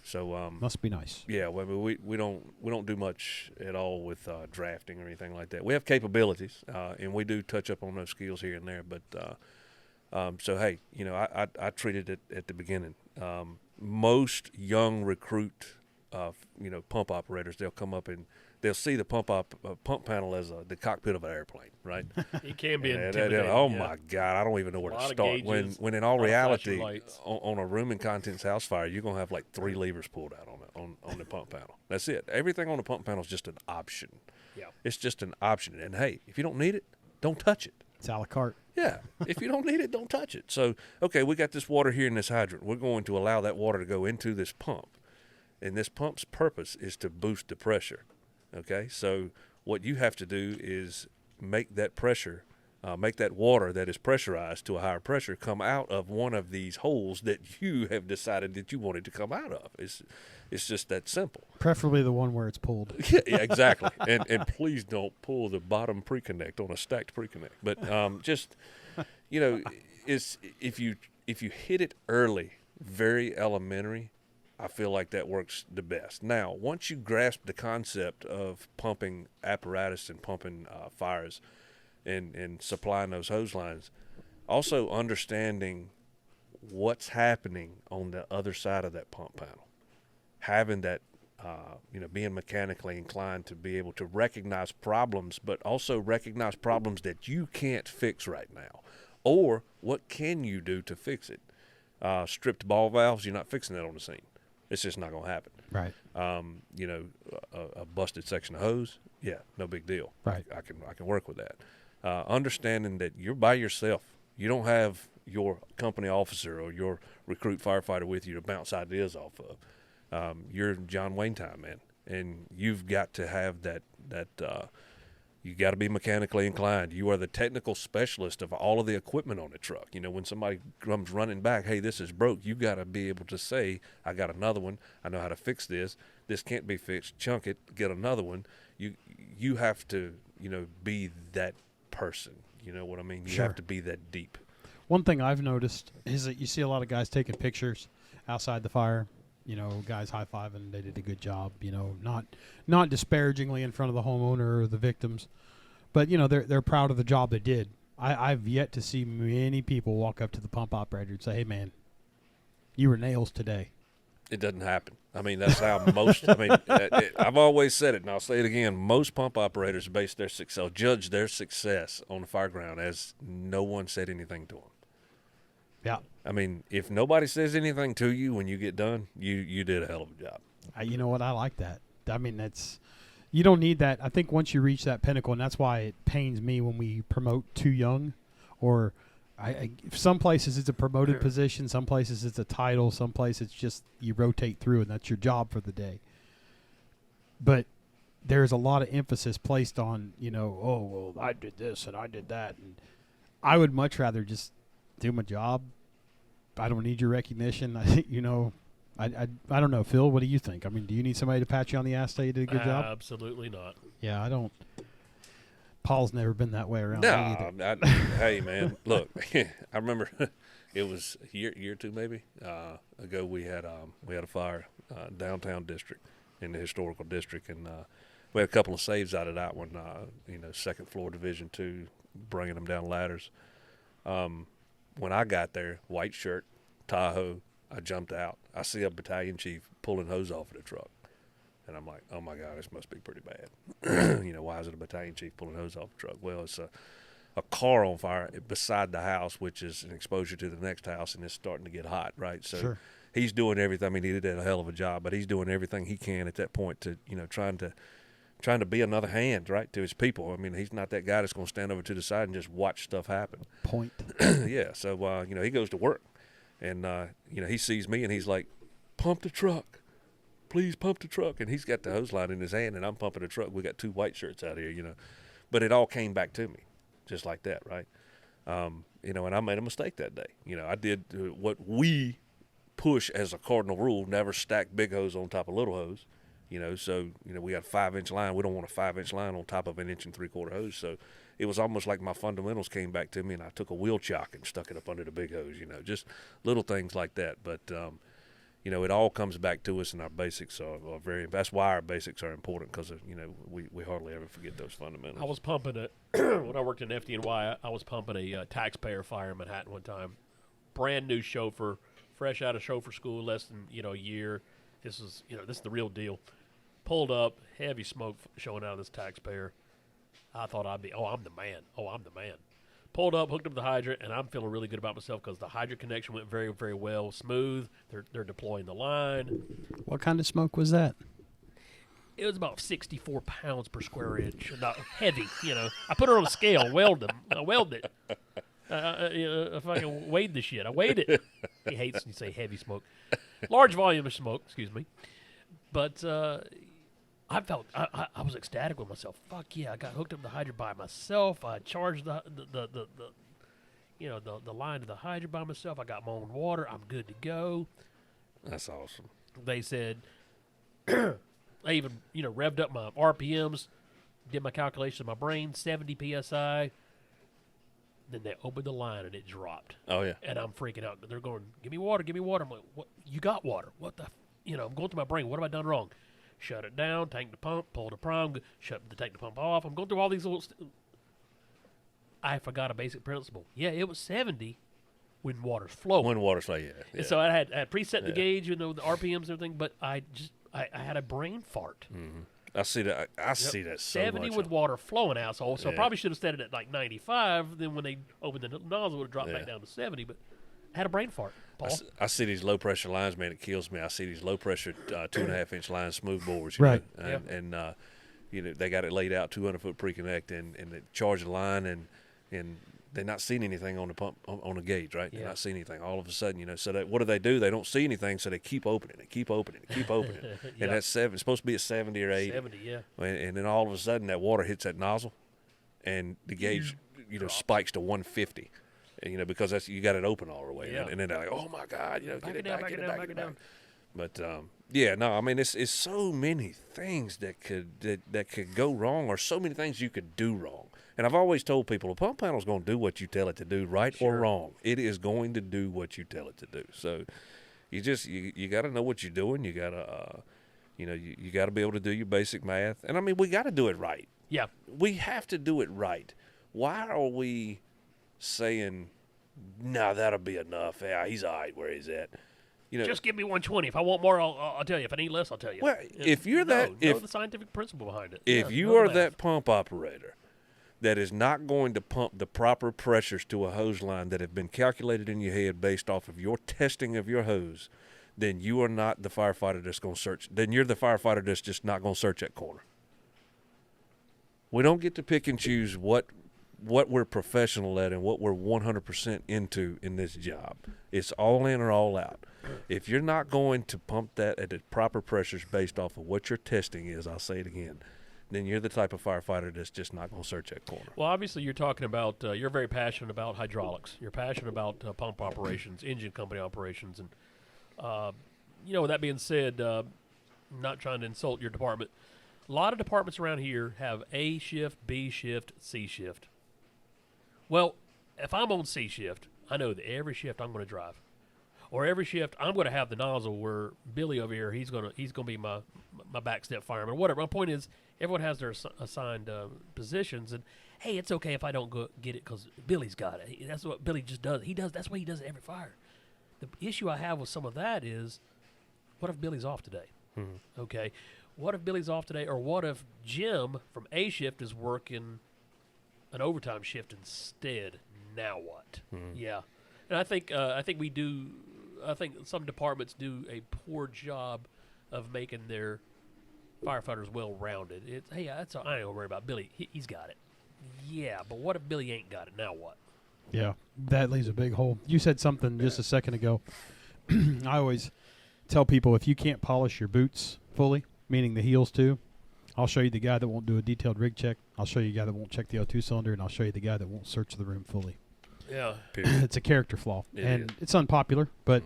So must be nice. Yeah, well, we don't do much at all with drafting or anything like that. We have capabilities, and we do touch up on those skills here and there. But so hey, I treated it at the beginning. Most young recruit, pump operators, they'll come up and they'll see the pump panel as the cockpit of an airplane, right? It can be And intimidating. oh yeah. my God, I don't even know where A to lot of start. gauges, When in all a lot of flashing reality, lights. on a room and contents house fire, you're gonna have like 3 levers pulled out on the pump panel. That's it. Everything on the pump panel is just an option. Yeah. It's just an option. And hey, if you don't need it, don't touch it. It's a la carte. Yeah. If you don't need it, don't touch it. So, okay, we got this water here in this hydrant. We're going to allow that water to go into this pump. And this pump's purpose is to boost the pressure. Okay? So, what you have to do is make that pressure, make that water that is pressurized to a higher pressure come out of one of these holes that you have decided that you wanted to come out of. It's just that simple. Preferably the one where it's pulled. Yeah, exactly. and please don't pull the bottom pre-connect on a stacked pre-connect. But just, is if you hit it early, very elementary, I feel like that works the best. Now, once you grasp the concept of pumping apparatus and pumping fires and supplying those hose lines, also understanding what's happening on the other side of that pump panel, having that, being mechanically inclined to be able to recognize problems, but also recognize problems that you can't fix right now, or what can you do to fix it. Stripped ball valves, you're not fixing that on the scene. It's just not going to happen. Right. A busted section of hose, yeah, no big deal. Right. I can work with that. Understanding that you're by yourself. You don't have your company officer or your recruit firefighter with you to bounce ideas off of. You're John Wayne time, man, and you've got to have that. You got to be mechanically inclined. You are the technical specialist of all of the equipment on the truck. When somebody comes running back, hey, this is broke, you got to be able to say, I got another one. I know how to fix this. This can't be fixed. Chunk it. Get another one. You have to, be that person. You know what I mean? You Sure. have to be that deep. One thing I've noticed is that you see a lot of guys taking pictures outside the fire. Guys high-fiving, they did a good job, not disparagingly in front of the homeowner or the victims, but, they're proud of the job they did. I've yet to see many people walk up to the pump operator and say, hey, man, you were nails today. It doesn't happen. I mean, that's how most, I've always said it, and I'll say it again, most pump operators base their success, judge their success on the fire ground as no one said anything to them. Yeah. I mean, if nobody says anything to you when you get done, you did a hell of a job. You know what? I like that. I mean, you don't need that. I think once you reach that pinnacle, and that's why it pains me when we promote too young, or some places it's a promoted position, some places it's a title, some places it's just you rotate through and that's your job for the day. But there's a lot of emphasis placed on, oh, well, I did this and I did that. And I would much rather just do my job. I don't need your recognition. I don't know, Phil. What do you think? I mean, do you need somebody to pat you on the ass, say you did a good job? Absolutely not. Yeah, I don't. Paul's never been that way around me either. Hey, man, look, I remember it was a year or two maybe ago. We had a fire downtown district in the historical district, and we had a couple of saves out of that one. Second floor Division II, bringing them down ladders. When I got there, white shirt, Tahoe, I jumped out. I see a battalion chief pulling hose off of the truck. And I'm like, oh, my God, this must be pretty bad. Why is it a battalion chief pulling hose off the truck? Well, it's a car on fire beside the house, which is an exposure to the next house, and it's starting to get hot, right? So Sure. He's doing everything. I mean, he did a hell of a job, but he's doing everything he can at that point to, trying to be another hand, right, to his people. I mean, he's not that guy that's going to stand over to the side and just watch stuff happen. Point. Yeah, so, he goes to work, and, he sees me, and he's like, pump the truck. Please pump the truck. And he's got the hose line in his hand, and I'm pumping the truck. We got 2 white shirts out here, But it all came back to me just like that, right? And I made a mistake that day. I did what we push as a cardinal rule, never stack big hose on top of little hose. So we got a 5-inch line. We don't want a 5-inch line on top of an 1 3/4 hose. So it was almost like my fundamentals came back to me, and I took a wheel chock and stuck it up under the big hose, just little things like that. But, it all comes back to us, and our basics are that's why our basics are important, because, we hardly ever forget those fundamentals. I was pumping when I worked in FDNY, I was pumping a taxpayer fire in Manhattan one time. Brand new chauffeur, fresh out of chauffeur school, less than, a year. This is the real deal. Pulled up, heavy smoke showing out of this taxpayer. I thought I'm the man. I'm the man. Pulled up, hooked up the hydrant, and I'm feeling really good about myself because the hydrant connection went very, very well, smooth. They're deploying the line. What kind of smoke was that? It was about 64 pounds per square inch. Not heavy, I put it on a scale, I welded it. I fucking weighed the shit. I weighed it. He hates when you say heavy smoke. Large volume of smoke, excuse me. But I felt I was ecstatic with myself. Fuck yeah! I got hooked up to the hydrant by myself. I charged the line to the hydrant by myself. I got my own water. I'm good to go. That's awesome. They said I even revved up my RPMs, did my calculations in my brain, 70 psi. Then they opened the line and it dropped. Oh yeah. And I'm freaking out. They're going, "Give me water, give me water." I'm like, "What? You got water? What the?" I'm going through my brain. What have I done wrong? Shut it down, tank the pump, pull the prime, take the pump off. I'm going through all these little I forgot a basic principle. Yeah, it was 70 when water's flowing. When water's flowing, yeah. And so I had preset the gauge, the RPMs and everything, but I had a brain fart. Mm-hmm. I see that. I see that so 70 much. with water flowing, asshole. So I probably should have set it at like 95. Then when they opened the nozzle, it would have dropped back down to 70. But I had a brain fart, Paul. I see these low pressure lines, man. It kills me. I see these low pressure 2.5 inch line smooth bores, right? And they got it laid out 200 foot pre-connect, and they charge the line, and they're not seeing anything on the pump on the gauge, right? They're not seeing anything. All of a sudden, so what do? They don't see anything, so they keep opening it, keep opening it, keep opening it. And that's 7. It's supposed to be at 70 or 80. 70, yeah. And then all of a sudden, that water hits that nozzle, and the gauge, spikes to 150. And, because you got it open all the way. Yeah. And then they're like, "Oh my God, get it back, get it back, get it back." But it's so many things that could go wrong, or so many things you could do wrong. And I've always told people, a pump panel's going to do what you tell it to do, right or wrong. It is going to do what you tell it to do. So you got to know what you're doing. You got to you got to be able to do your basic math. And we got to do it right. Yeah. We have to do it right. Why are we saying, "No, that'll be enough. Yeah, he's all right where he's at." Just give me 120. If I want more, I'll tell you. If I need less, I'll tell you. Well, if you're know the scientific principle behind it. If you are that pump operator that is not going to pump the proper pressures to a hose line that have been calculated in your head based off of your testing of your hose, then you are not the firefighter that's going to search. Then you're the firefighter that's just not going to search that corner. We don't get to pick and choose what we're professional at and what we're 100% into in this job. It's all in or all out. If you're not going to pump that at the proper pressures based off of what your testing is, I'll say it again, then you're the type of firefighter that's just not going to search that corner. Well, obviously you're talking about, you're very passionate about hydraulics. You're passionate about pump operations, engine company operations. And, with that being said, not trying to insult your department, a lot of departments around here have A shift, B shift, C shift. Well, if I'm on C shift, I know that every shift I'm going to drive, or every shift I'm going to have the nozzle where Billy over here, he's going to be my backstep fireman, or whatever. My point is, everyone has their assigned positions, and hey, it's okay if I don't go get it because Billy's got it. That's what Billy just does. That's what he does at every fire. The issue I have with some of that is, what if Billy's off today? Mm-hmm. Okay, what if Billy's off today, or what if Jim from A shift is working an overtime shift instead? Now what? Mm-hmm. Yeah, and I think we do. I think some departments do a poor job of making their firefighters well-rounded. It's I ain't gonna worry about Billy. He's got it. Yeah, but what if Billy ain't got it? Now what? Yeah, that leaves a big hole. You said something just a second ago. I always tell people, if you can't polish your boots fully, meaning the heels too, I'll show you the guy that won't do a detailed rig check. I'll show you the guy that won't check the O2 cylinder, and I'll show you the guy that won't search the room fully. Yeah. It's a character flaw. It's unpopular, but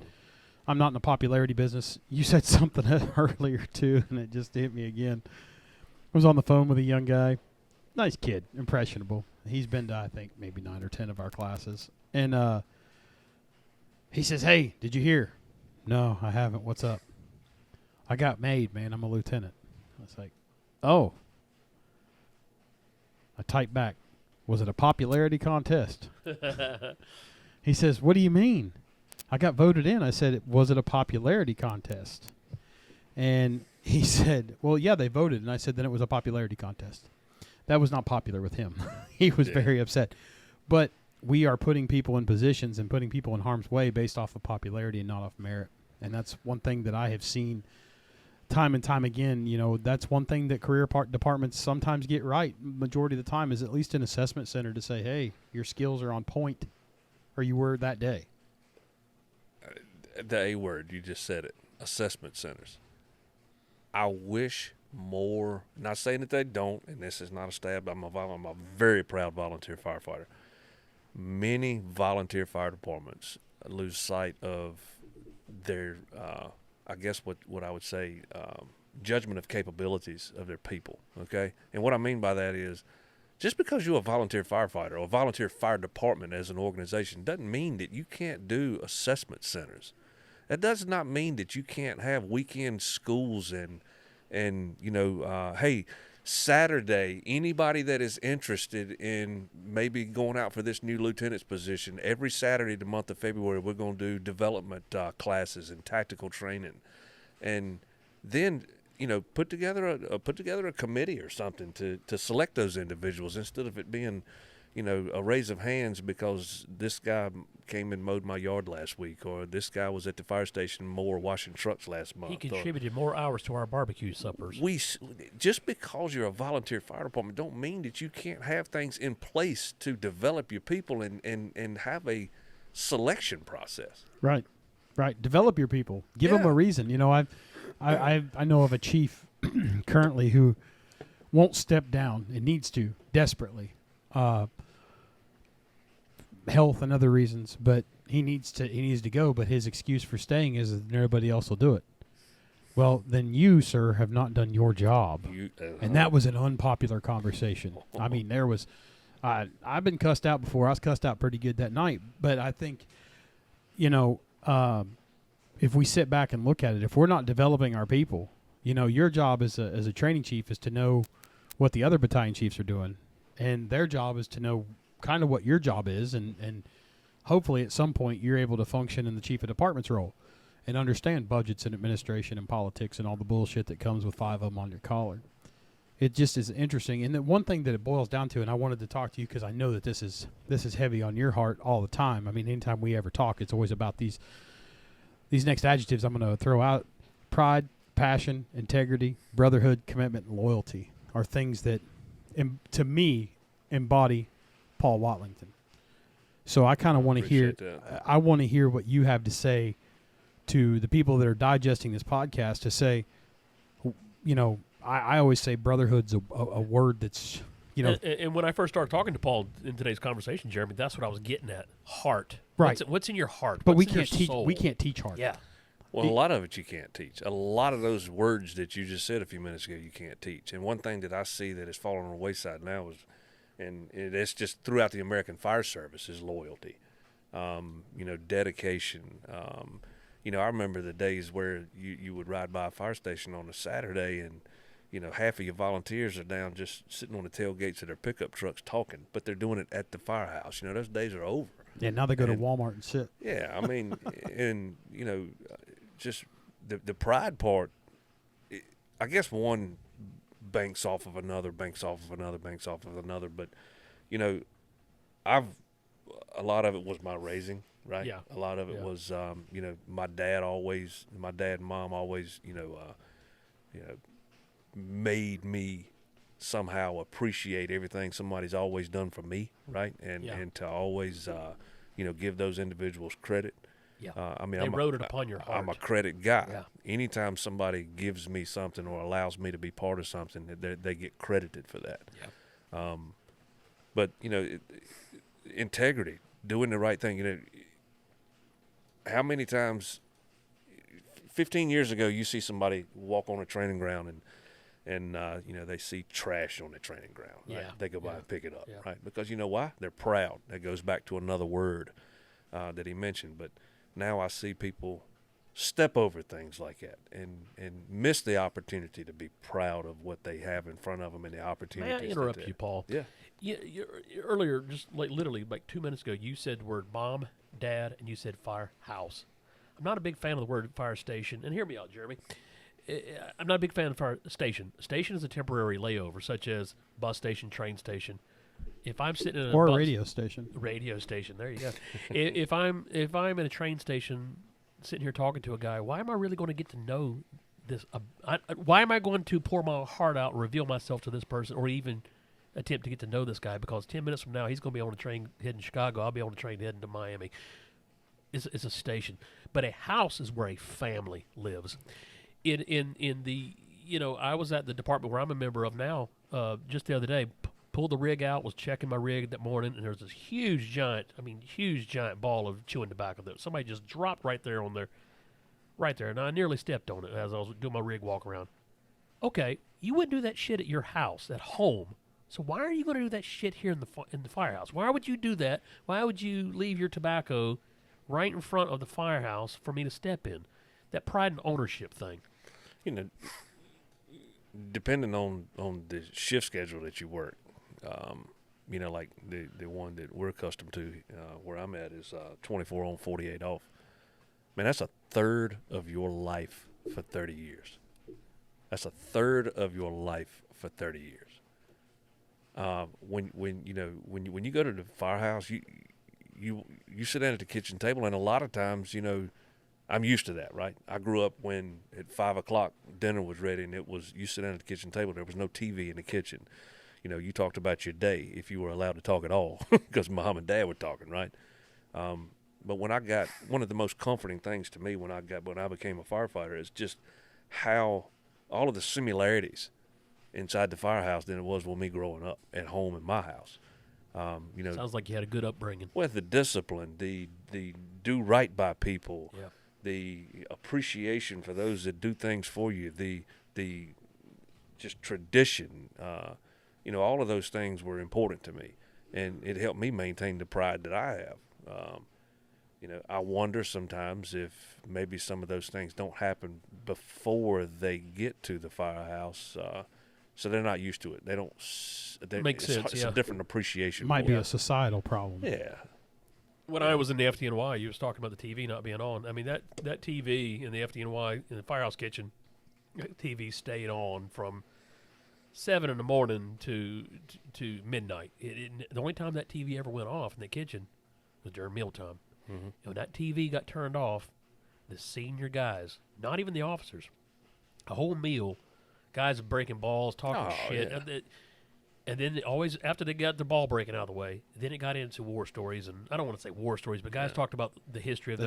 I'm not in the popularity business. You said something earlier, too, and it just hit me again. I was on the phone with a young guy. Nice kid, impressionable. He's been to, I think, maybe 9 or 10 of our classes. And he says, "Hey, did you hear?" "No, I haven't. What's up?" "I got made, man. I'm a lieutenant." I was like, "Oh." I typed back, "Was it a popularity contest?" He says, "What do you mean?" "I got voted in." I said, "Was it a popularity contest?" And he said, well, yeah, they voted. And I said, then it was a popularity contest. That was not popular with him. He was very upset. But we are putting people in positions and putting people in harm's way based off of popularity and not off merit. And that's one thing that I have seen time and time again. You know, that's one thing that career departments sometimes get right. Majority of the time is at least an assessment center to say, hey, your skills are on point, or you were that day. The A word, you just said it, assessment centers. I wish more, not saying that they don't, and this is not a stab, I'm a very proud volunteer firefighter. Many volunteer fire departments lose sight of their, I guess what I would say, judgment of capabilities of their people, okay? And what I mean by that is, just because you're a volunteer firefighter or a volunteer fire department as an organization doesn't mean that you can't do assessment centers. That does not mean that you can't have weekend schools and you know, hey, Saturday, anybody that is interested in maybe going out for this new lieutenant's position, every Saturday the month of February, we're going to do development classes and tactical training. And then, you know, put together a committee or something to select those individuals instead of it being, you know, a raise of hands because this guy came and mowed my yard last week, or this guy was at the fire station washing trucks last month. He contributed more hours to our barbecue suppers. Just because you're a volunteer fire department don't mean that you can't have things in place to develop your people and have a selection process. Right. Develop your people. Give them a reason. You know, I know of a chief currently who won't step down and needs to desperately. Health and other reasons, but he needs to go, but his excuse for staying is that everybody else will do it. Well, then you, sir, have not done your job. And that was an unpopular conversation. I mean, there was I've been cussed out before. I was cussed out pretty good that night, but I think, you know, if we sit back and look at it, if we're not developing our people, you know, your job as a training chief is to know what the other battalion chiefs are doing, and their job is to know kind of what your job is, and hopefully at some point you're able to function in the chief of department's role and understand budgets and administration and politics and all the bullshit that comes with 5 of them on your collar. It just is interesting. And the one thing that it boils down to, and I wanted to talk to you because I know that this is heavy on your heart all the time. I mean, anytime we ever talk, it's always about these next adjectives I'm going to throw out. Pride, passion, integrity, brotherhood, commitment, and loyalty are things that, to me, embody Paul Watlington. So I kind of want to hear. I want to hear what you have to say to the people that are digesting this podcast. To say, you know, I always say brotherhood's a word that's, you know. And when I first started talking to Paul in today's conversation, Jeremy, that's what I was getting at. Heart. Right. What's in your heart? But what's we can't teach. We can't teach heart. Yeah. Well, a lot of it you can't teach. A lot of those words that you just said a few minutes ago, you can't teach. And one thing that I see that is falling on the wayside now is, and it's just throughout the American Fire Service, is loyalty. You know, dedication. You know, I remember the days where you would ride by a fire station on a Saturday and, you know, half of your volunteers are down just sitting on the tailgates of their pickup trucks talking, but they're doing it at the firehouse. You know, those days are over. Yeah, now they go to Walmart and sit. Yeah, I mean, and, you know, just the pride part, I guess one banks off of another, banks off of another, banks off of another. But, you know, a lot of it was my raising, right? Yeah. A lot of it was, you know, my dad and mom always, you know, made me somehow appreciate everything somebody's always done for me, right? And to always, you know, give those individuals credit. Yeah. I mean, they wrote it upon your heart. I'm a credit guy. Yeah. Anytime somebody gives me something or allows me to be part of something, they get credited for that. Yeah. But, you know, integrity, doing the right thing. You know, how many times 15 years ago you see somebody walk on a training ground and you know, they see trash on the training ground. Right? Yeah. They go by and pick it up, Yeah. right? Because you know why? They're proud. That goes back to another word that he mentioned. But now I see people step over things like that and miss the opportunity to be proud of what they have in front of them and the opportunities. May I interrupt you, Paul? Yeah. You earlier, just literally 2 minutes ago, you said the word mom, dad, and you said firehouse. I'm not a big fan of the word fire station. And hear me out, Jeremy. I'm not a big fan of fire station. Station is a temporary layover, such as bus station, train station. If I'm sitting in a Or a bus, radio station. radio station, there you go. If I'm in a train station, sitting here talking to a guy, why am I really going to get to know this? Why am I going to pour my heart out, and reveal myself to this person, or even attempt to get to know this guy? Because 10 minutes from now, he's going to be on a train heading to Chicago. I'll be on a train heading to Miami. It's a station, but a house is where a family lives. In the, I was at the department where I'm a member of now. Just the other day, pulled the rig out, was checking my rig that morning, and there's this huge giant ball of chewing tobacco that somebody just dropped right there, and I nearly stepped on it as I was doing my rig walk around. Okay, you wouldn't do that shit at your house, at home. So why are you going to do that shit here in the firehouse? Why would you do that? Why would you leave your tobacco right in front of the firehouse for me to step in? That pride and ownership thing. Depending on the shift schedule that you work, like the one that we're accustomed to, where I'm at is 24 on, 48 off. Man, that's a third of your life for 30 years. That's a third of your life for 30 years. When you go to the firehouse, you sit down at the kitchen table, and a lot of times, I'm used to that, right? I grew up when at 5 o'clock dinner was ready, and you sit down at the kitchen table. There was no TV in the kitchen. You talked about your day if you were allowed to talk at all, because mom and dad were talking, right? But when I got one of the most comforting things to me when I became a firefighter is just how all of the similarities inside the firehouse than it was with me growing up at home in my house. Sounds like you had a good upbringing. With the discipline, the do right by people. Yeah. The appreciation for those that do things for you, the just tradition, all of those things were important to me, and it helped me maintain the pride that I have. I wonder sometimes if maybe some of those things don't happen before they get to the firehouse, so they're not used to it. They don't. Makes sense. It's a different appreciation. Might be a societal problem. Yeah. When I was in the FDNY, you was talking about the TV not being on. I mean, that TV in the FDNY, in the firehouse kitchen, that TV stayed on from 7 in the morning to midnight. The only time that TV ever went off in the kitchen was during mealtime. Mm-hmm. And when that TV got turned off, the senior guys, not even the officers, a whole meal, guys breaking balls, talking shit. Yeah. And then always, after they got the ball breaking out of the way, then it got into war stories. And I don't want to say war stories, but guys talked about the history of the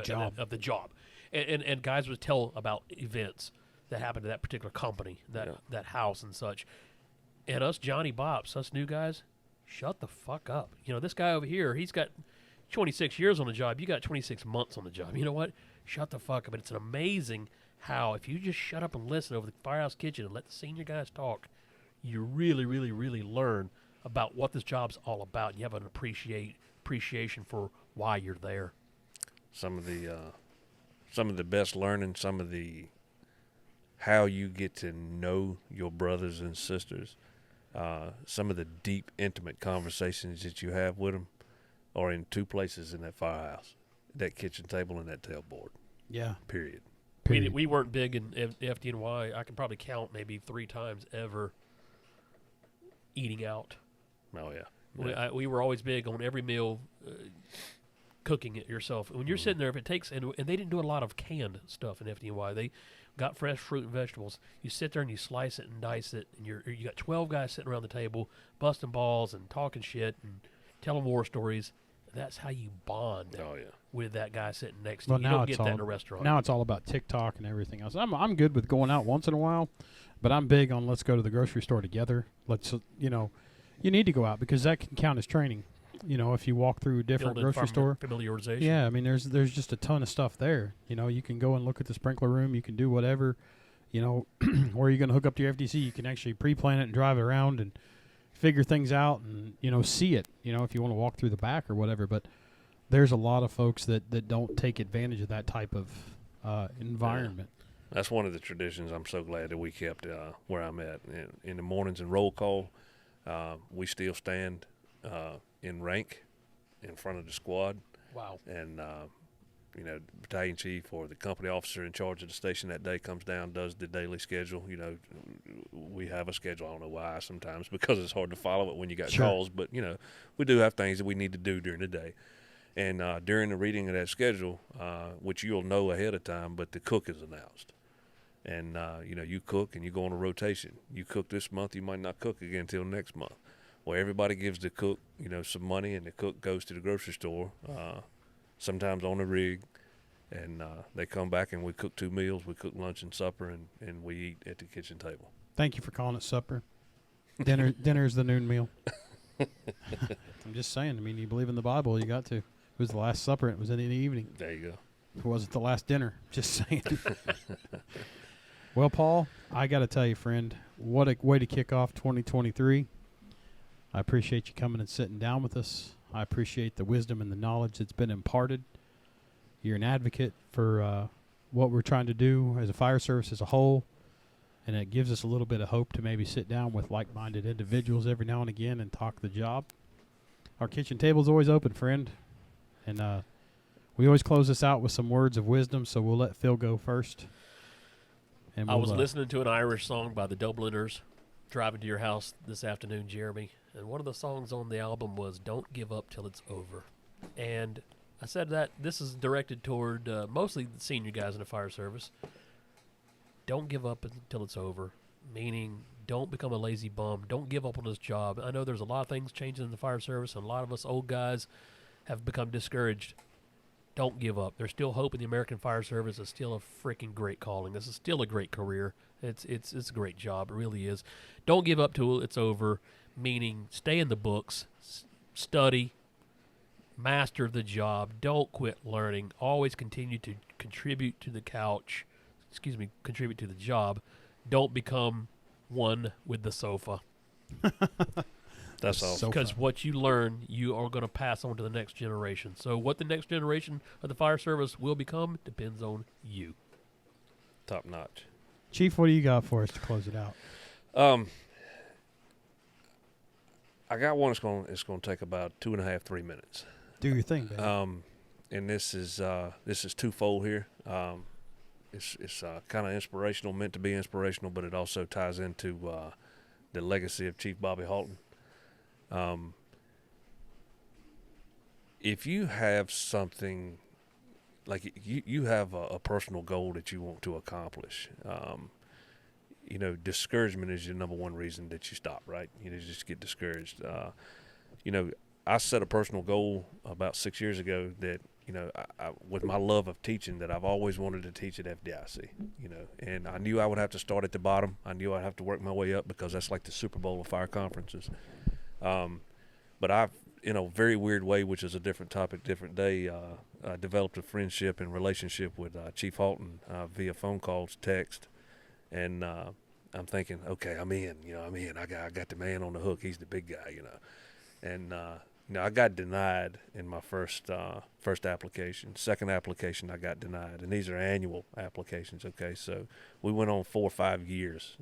job. And guys would tell about events that happened to that particular company, that house and such. And us Johnny Bops, us new guys, shut the fuck up. This guy over here, he's got 26 years on the job. You got 26 months on the job. You know what? Shut the fuck up. And it's amazing how if you just shut up and listen over the firehouse kitchen and let the senior guys talk, you really, really, really learn about what this job's all about. And you have an appreciation for why you're there. Some of the best learning, how you get to know your brothers and sisters, some of the deep, intimate conversations that you have with them are in two places in that firehouse: that kitchen table and that tailboard. Yeah. Period. We weren't big in FDNY. I can probably count maybe 3 times ever eating out. Oh, yeah. We were always big on every meal, cooking it yourself. When you're sitting there, if it takes, and they didn't do a lot of canned stuff in FDNY. They got fresh fruit and vegetables. You sit there and you slice it and dice it, and you got 12 guys sitting around the table, busting balls and talking shit and telling war stories. That's how you bond with that guy sitting next to you. You don't get that in a restaurant. Now it's all about TikTok and everything else. I'm good with going out once in a while, but I'm big on let's go to the grocery store together. Let's, you need to go out because that can count as training. If you walk through a different grocery store. Familiarization. Yeah, I mean, there's just a ton of stuff there. You can go and look at the sprinkler room. You can do whatever. Where you're going to hook up to your FDC, you can actually pre-plan it and drive it around and figure things out and, see it, if you want to walk through the back or whatever. But there's a lot of folks that don't take advantage of that type of environment. Yeah. That's one of the traditions I'm so glad that we kept where I'm at. In the mornings in roll call, we still stand in rank in front of the squad. Wow. And battalion chief or the company officer in charge of the station that day comes down, does the daily schedule. We have a schedule. I don't know why sometimes, because it's hard to follow it when you got Sure. calls, but we do have things that we need to do during the day. And during the reading of that schedule, which you'll know ahead of time, but the cook is announced. And, you cook and you go on a rotation. You cook this month, you might not cook again until next month. Well, everybody gives the cook, some money, and the cook goes to the grocery store, sometimes on a rig, and they come back and we cook 2 meals. We cook lunch and supper, and we eat at the kitchen table. Thank you for calling it supper. Dinner is the noon meal. I'm just saying. I mean, you believe in the Bible, you got to. It was the Last Supper. It was in the evening. There you go. It wasn't the last dinner. Just saying. Well, Paul, I got to tell you, friend, what a way to kick off 2023. I appreciate you coming and sitting down with us. I appreciate the wisdom and the knowledge that's been imparted. You're an advocate for what we're trying to do as a fire service as a whole, and it gives us a little bit of hope to maybe sit down with like-minded individuals every now and again and talk the job. Our kitchen table's always open, friend, and we always close this out with some words of wisdom, so we'll let Phil go first. And I was listening to an Irish song by the Dubliners driving to your house this afternoon, Jeremy, and one of the songs on the album was "Don't Give Up Till It's Over." And I said that this is directed toward mostly the senior guys in the fire service. Don't give up until it's over, meaning don't become a lazy bum. Don't give up on this job. I know there's a lot of things changing in the fire service, and a lot of us old guys have become discouraged. Don't give up. There's still hope in the American fire service. It's still a freaking great calling. This is still a great career. It's a great job. It really is. Don't give up till it's over, meaning stay in the books, study, master the job. Don't quit learning. Always continue to contribute to the contribute to the job. Don't become one with the sofa. That's awesome. Because what you learn, you are going to pass on to the next generation. So what the next generation of the fire service will become depends on you. Top notch. Chief, what do you got for us to close it out? I got one. It's going to take about 2.5, 3 minutes. Do your thing, baby. And this is twofold here. It's kind of inspirational, meant to be inspirational, but it also ties into the legacy of Chief Bobby Halton. If you have something, like you have a personal goal that you want to accomplish, discouragement is your number one reason that you stop, right? You just get discouraged. I set a personal goal about 6 years ago that, I, with my love of teaching, that I've always wanted to teach at FDIC, and I knew I would have to start at the bottom. I knew I'd have to work my way up because that's like the Super Bowl of fire conferences. But I've, in a very weird way, which is a different topic, different day, developed a friendship and relationship with Chief Halton via phone calls, text, and I'm thinking, okay, I'm in. I got the man on the hook. He's the big guy, and I got denied in my first application. Second application, I got denied, and these are annual applications. Okay, so we went on 4 or 5 years,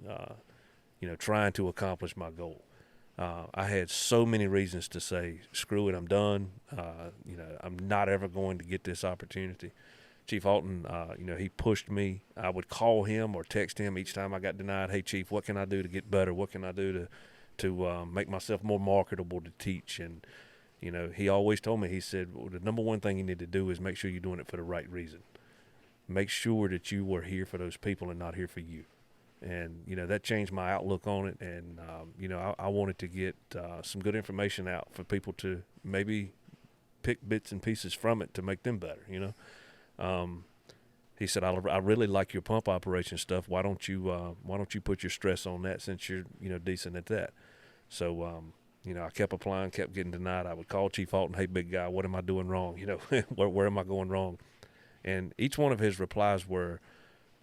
trying to accomplish my goal. I had so many reasons to say, screw it, I'm done. I'm not ever going to get this opportunity. Chief Halton, he pushed me. I would call him or text him each time I got denied. Hey, Chief, what can I do to get better? What can I do to make myself more marketable to teach? And, he always told me, he said, well, the number one thing you need to do is make sure you're doing it for the right reason. Make sure that you were here for those people and not here for you. And, that changed my outlook on it. And, I wanted to get some good information out for people to maybe pick bits and pieces from it to make them better, He said, I really like your pump operation stuff. Why don't you put your stress on that since you're, decent at that? So, I kept applying, kept getting denied. I would call Chief Halton, hey, big guy, what am I doing wrong? Where am I going wrong? And each one of his replies were,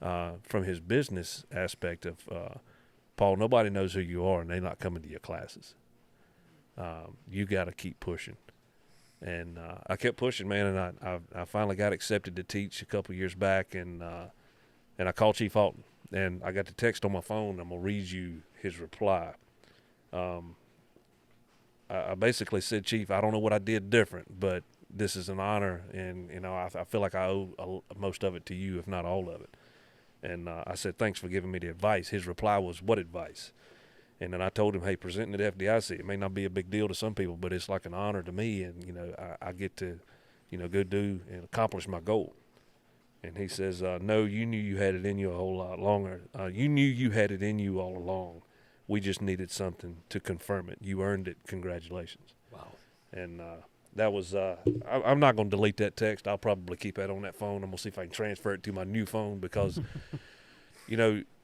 from his business aspect of, Paul, nobody knows who you are and they're not coming to your classes. You got to keep pushing. And I kept pushing, man, and I finally got accepted to teach a couple years back, and I called Chief Halton, and I got the text on my phone. I'm going to read you his reply. I basically said, Chief, I don't know what I did different, but this is an honor, and I feel like I owe most of it to you, if not all of it. And I said, thanks for giving me the advice. His reply was, what advice? And then I told him, hey, presenting at FDIC, it may not be a big deal to some people, but it's like an honor to me, and I get to go do and accomplish my goal. And he says, no, you knew you had it in you a whole lot longer. You knew you had it in you all along. We just needed something to confirm it. You earned it. Congratulations. Wow. And that was I'm not going to delete that text. I'll probably keep that on that phone. I'm going to see if I can transfer it to my new phone because,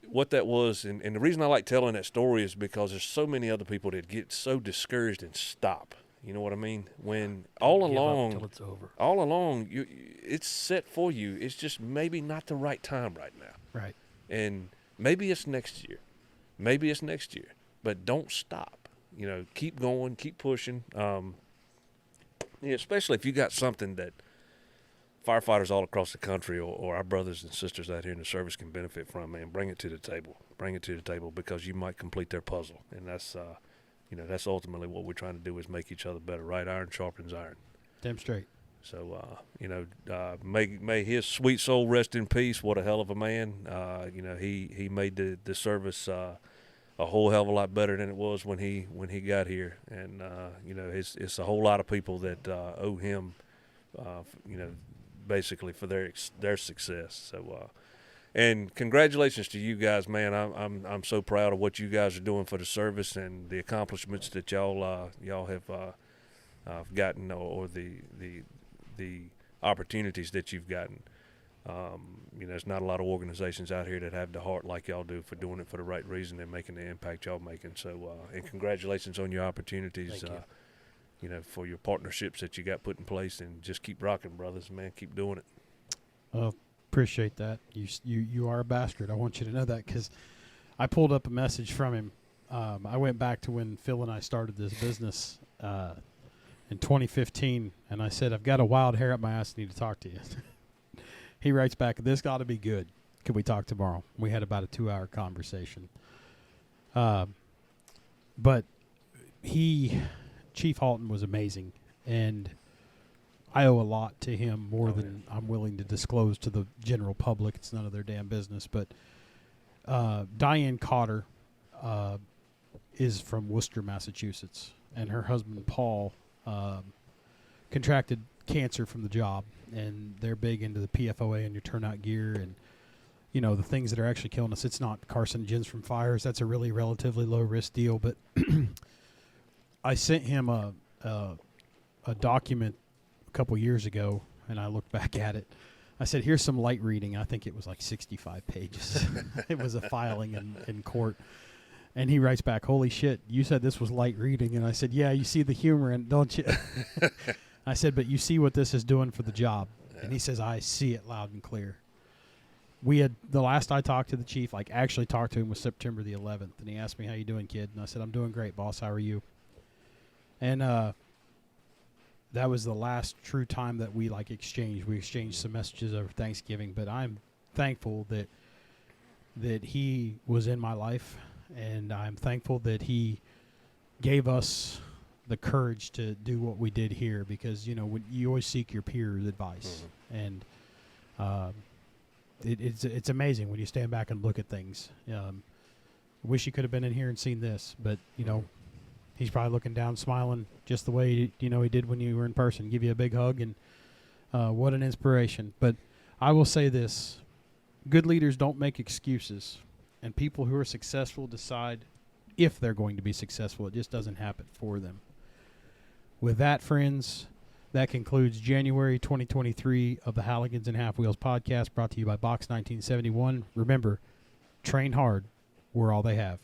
what that was. And the reason I like telling that story is because there's so many other people that get so discouraged and stop. You know what I mean? When all along, till it's over. all along, it's set for you. It's just maybe not the right time right now. Right. And maybe it's next year. But don't stop. Keep going, keep pushing. Especially if you got something that firefighters all across the country or our brothers and sisters out here in the service can benefit from, man, bring it to the table. Bring it to the table because you might complete their puzzle. And that's that's ultimately what we're trying to do is make each other better. Right iron sharpens iron. Damn straight. So, may his sweet soul rest in peace. What a hell of a man. He made the service a whole hell of a lot better than it was when he got here. And, it's a whole lot of people that owe him, basically for their success. So, and congratulations to you guys, man. I'm so proud of what you guys are doing for the service and the accomplishments that y'all have gotten, or the opportunities that you've gotten. There's not a lot of organizations out here that have the heart like y'all do for doing it for the right reason and making the impact y'all making. So, and congratulations on your opportunities. Thank you. For your partnerships that you got put in place, and just keep rocking, brothers, man. Keep doing it. Appreciate that. You are a bastard. I want you to know that because I pulled up a message from him. I went back to when Phil and I started this business in 2015, and I said, I've got a wild hair up my ass. I need to talk to you. He writes back, this got to be good. Could we talk tomorrow? We had about a 2-hour conversation. But Chief Halton was amazing, and I owe a lot to him, more than I'm willing to disclose to the general public. It's none of their damn business. But Diane Cotter is from Worcester, Massachusetts, and her husband, Paul, contracted cancer from the job, and they're big into the PFOA and your turnout gear and, the things that are actually killing us. It's not carcinogens from fires. That's a really relatively low-risk deal. But I sent him a document a couple years ago, and I looked back at it. I said, here's some light reading. I think it was like 65 pages. It was a filing in court. And he writes back, holy shit, you said this was light reading. And I said, yeah, you see the humor in it, don't you? I said, but you see what this is doing for the job. Yeah. And he says, I see it loud and clear. The last I talked to the chief, actually talked to him, was September the 11th. And he asked me, how you doing, kid? And I said, I'm doing great, boss. How are you? And that was the last true time that we exchanged. We exchanged some messages over Thanksgiving, but I'm thankful that he was in my life, and I'm thankful that he gave us the courage to do what we did here, because when you always seek your peers' advice, and it's amazing when you stand back and look at things. Wish he could have been in here and seen this, but he's probably looking down, smiling just the way he did when you were in person. Give you a big hug, and what an inspiration. But I will say this: good leaders don't make excuses, and people who are successful decide if they're going to be successful. It just doesn't happen for them. With that, friends, that concludes January 2023 of the Halligans and Half Wheels podcast, brought to you by Box 1971. Remember, train hard. We're all they have.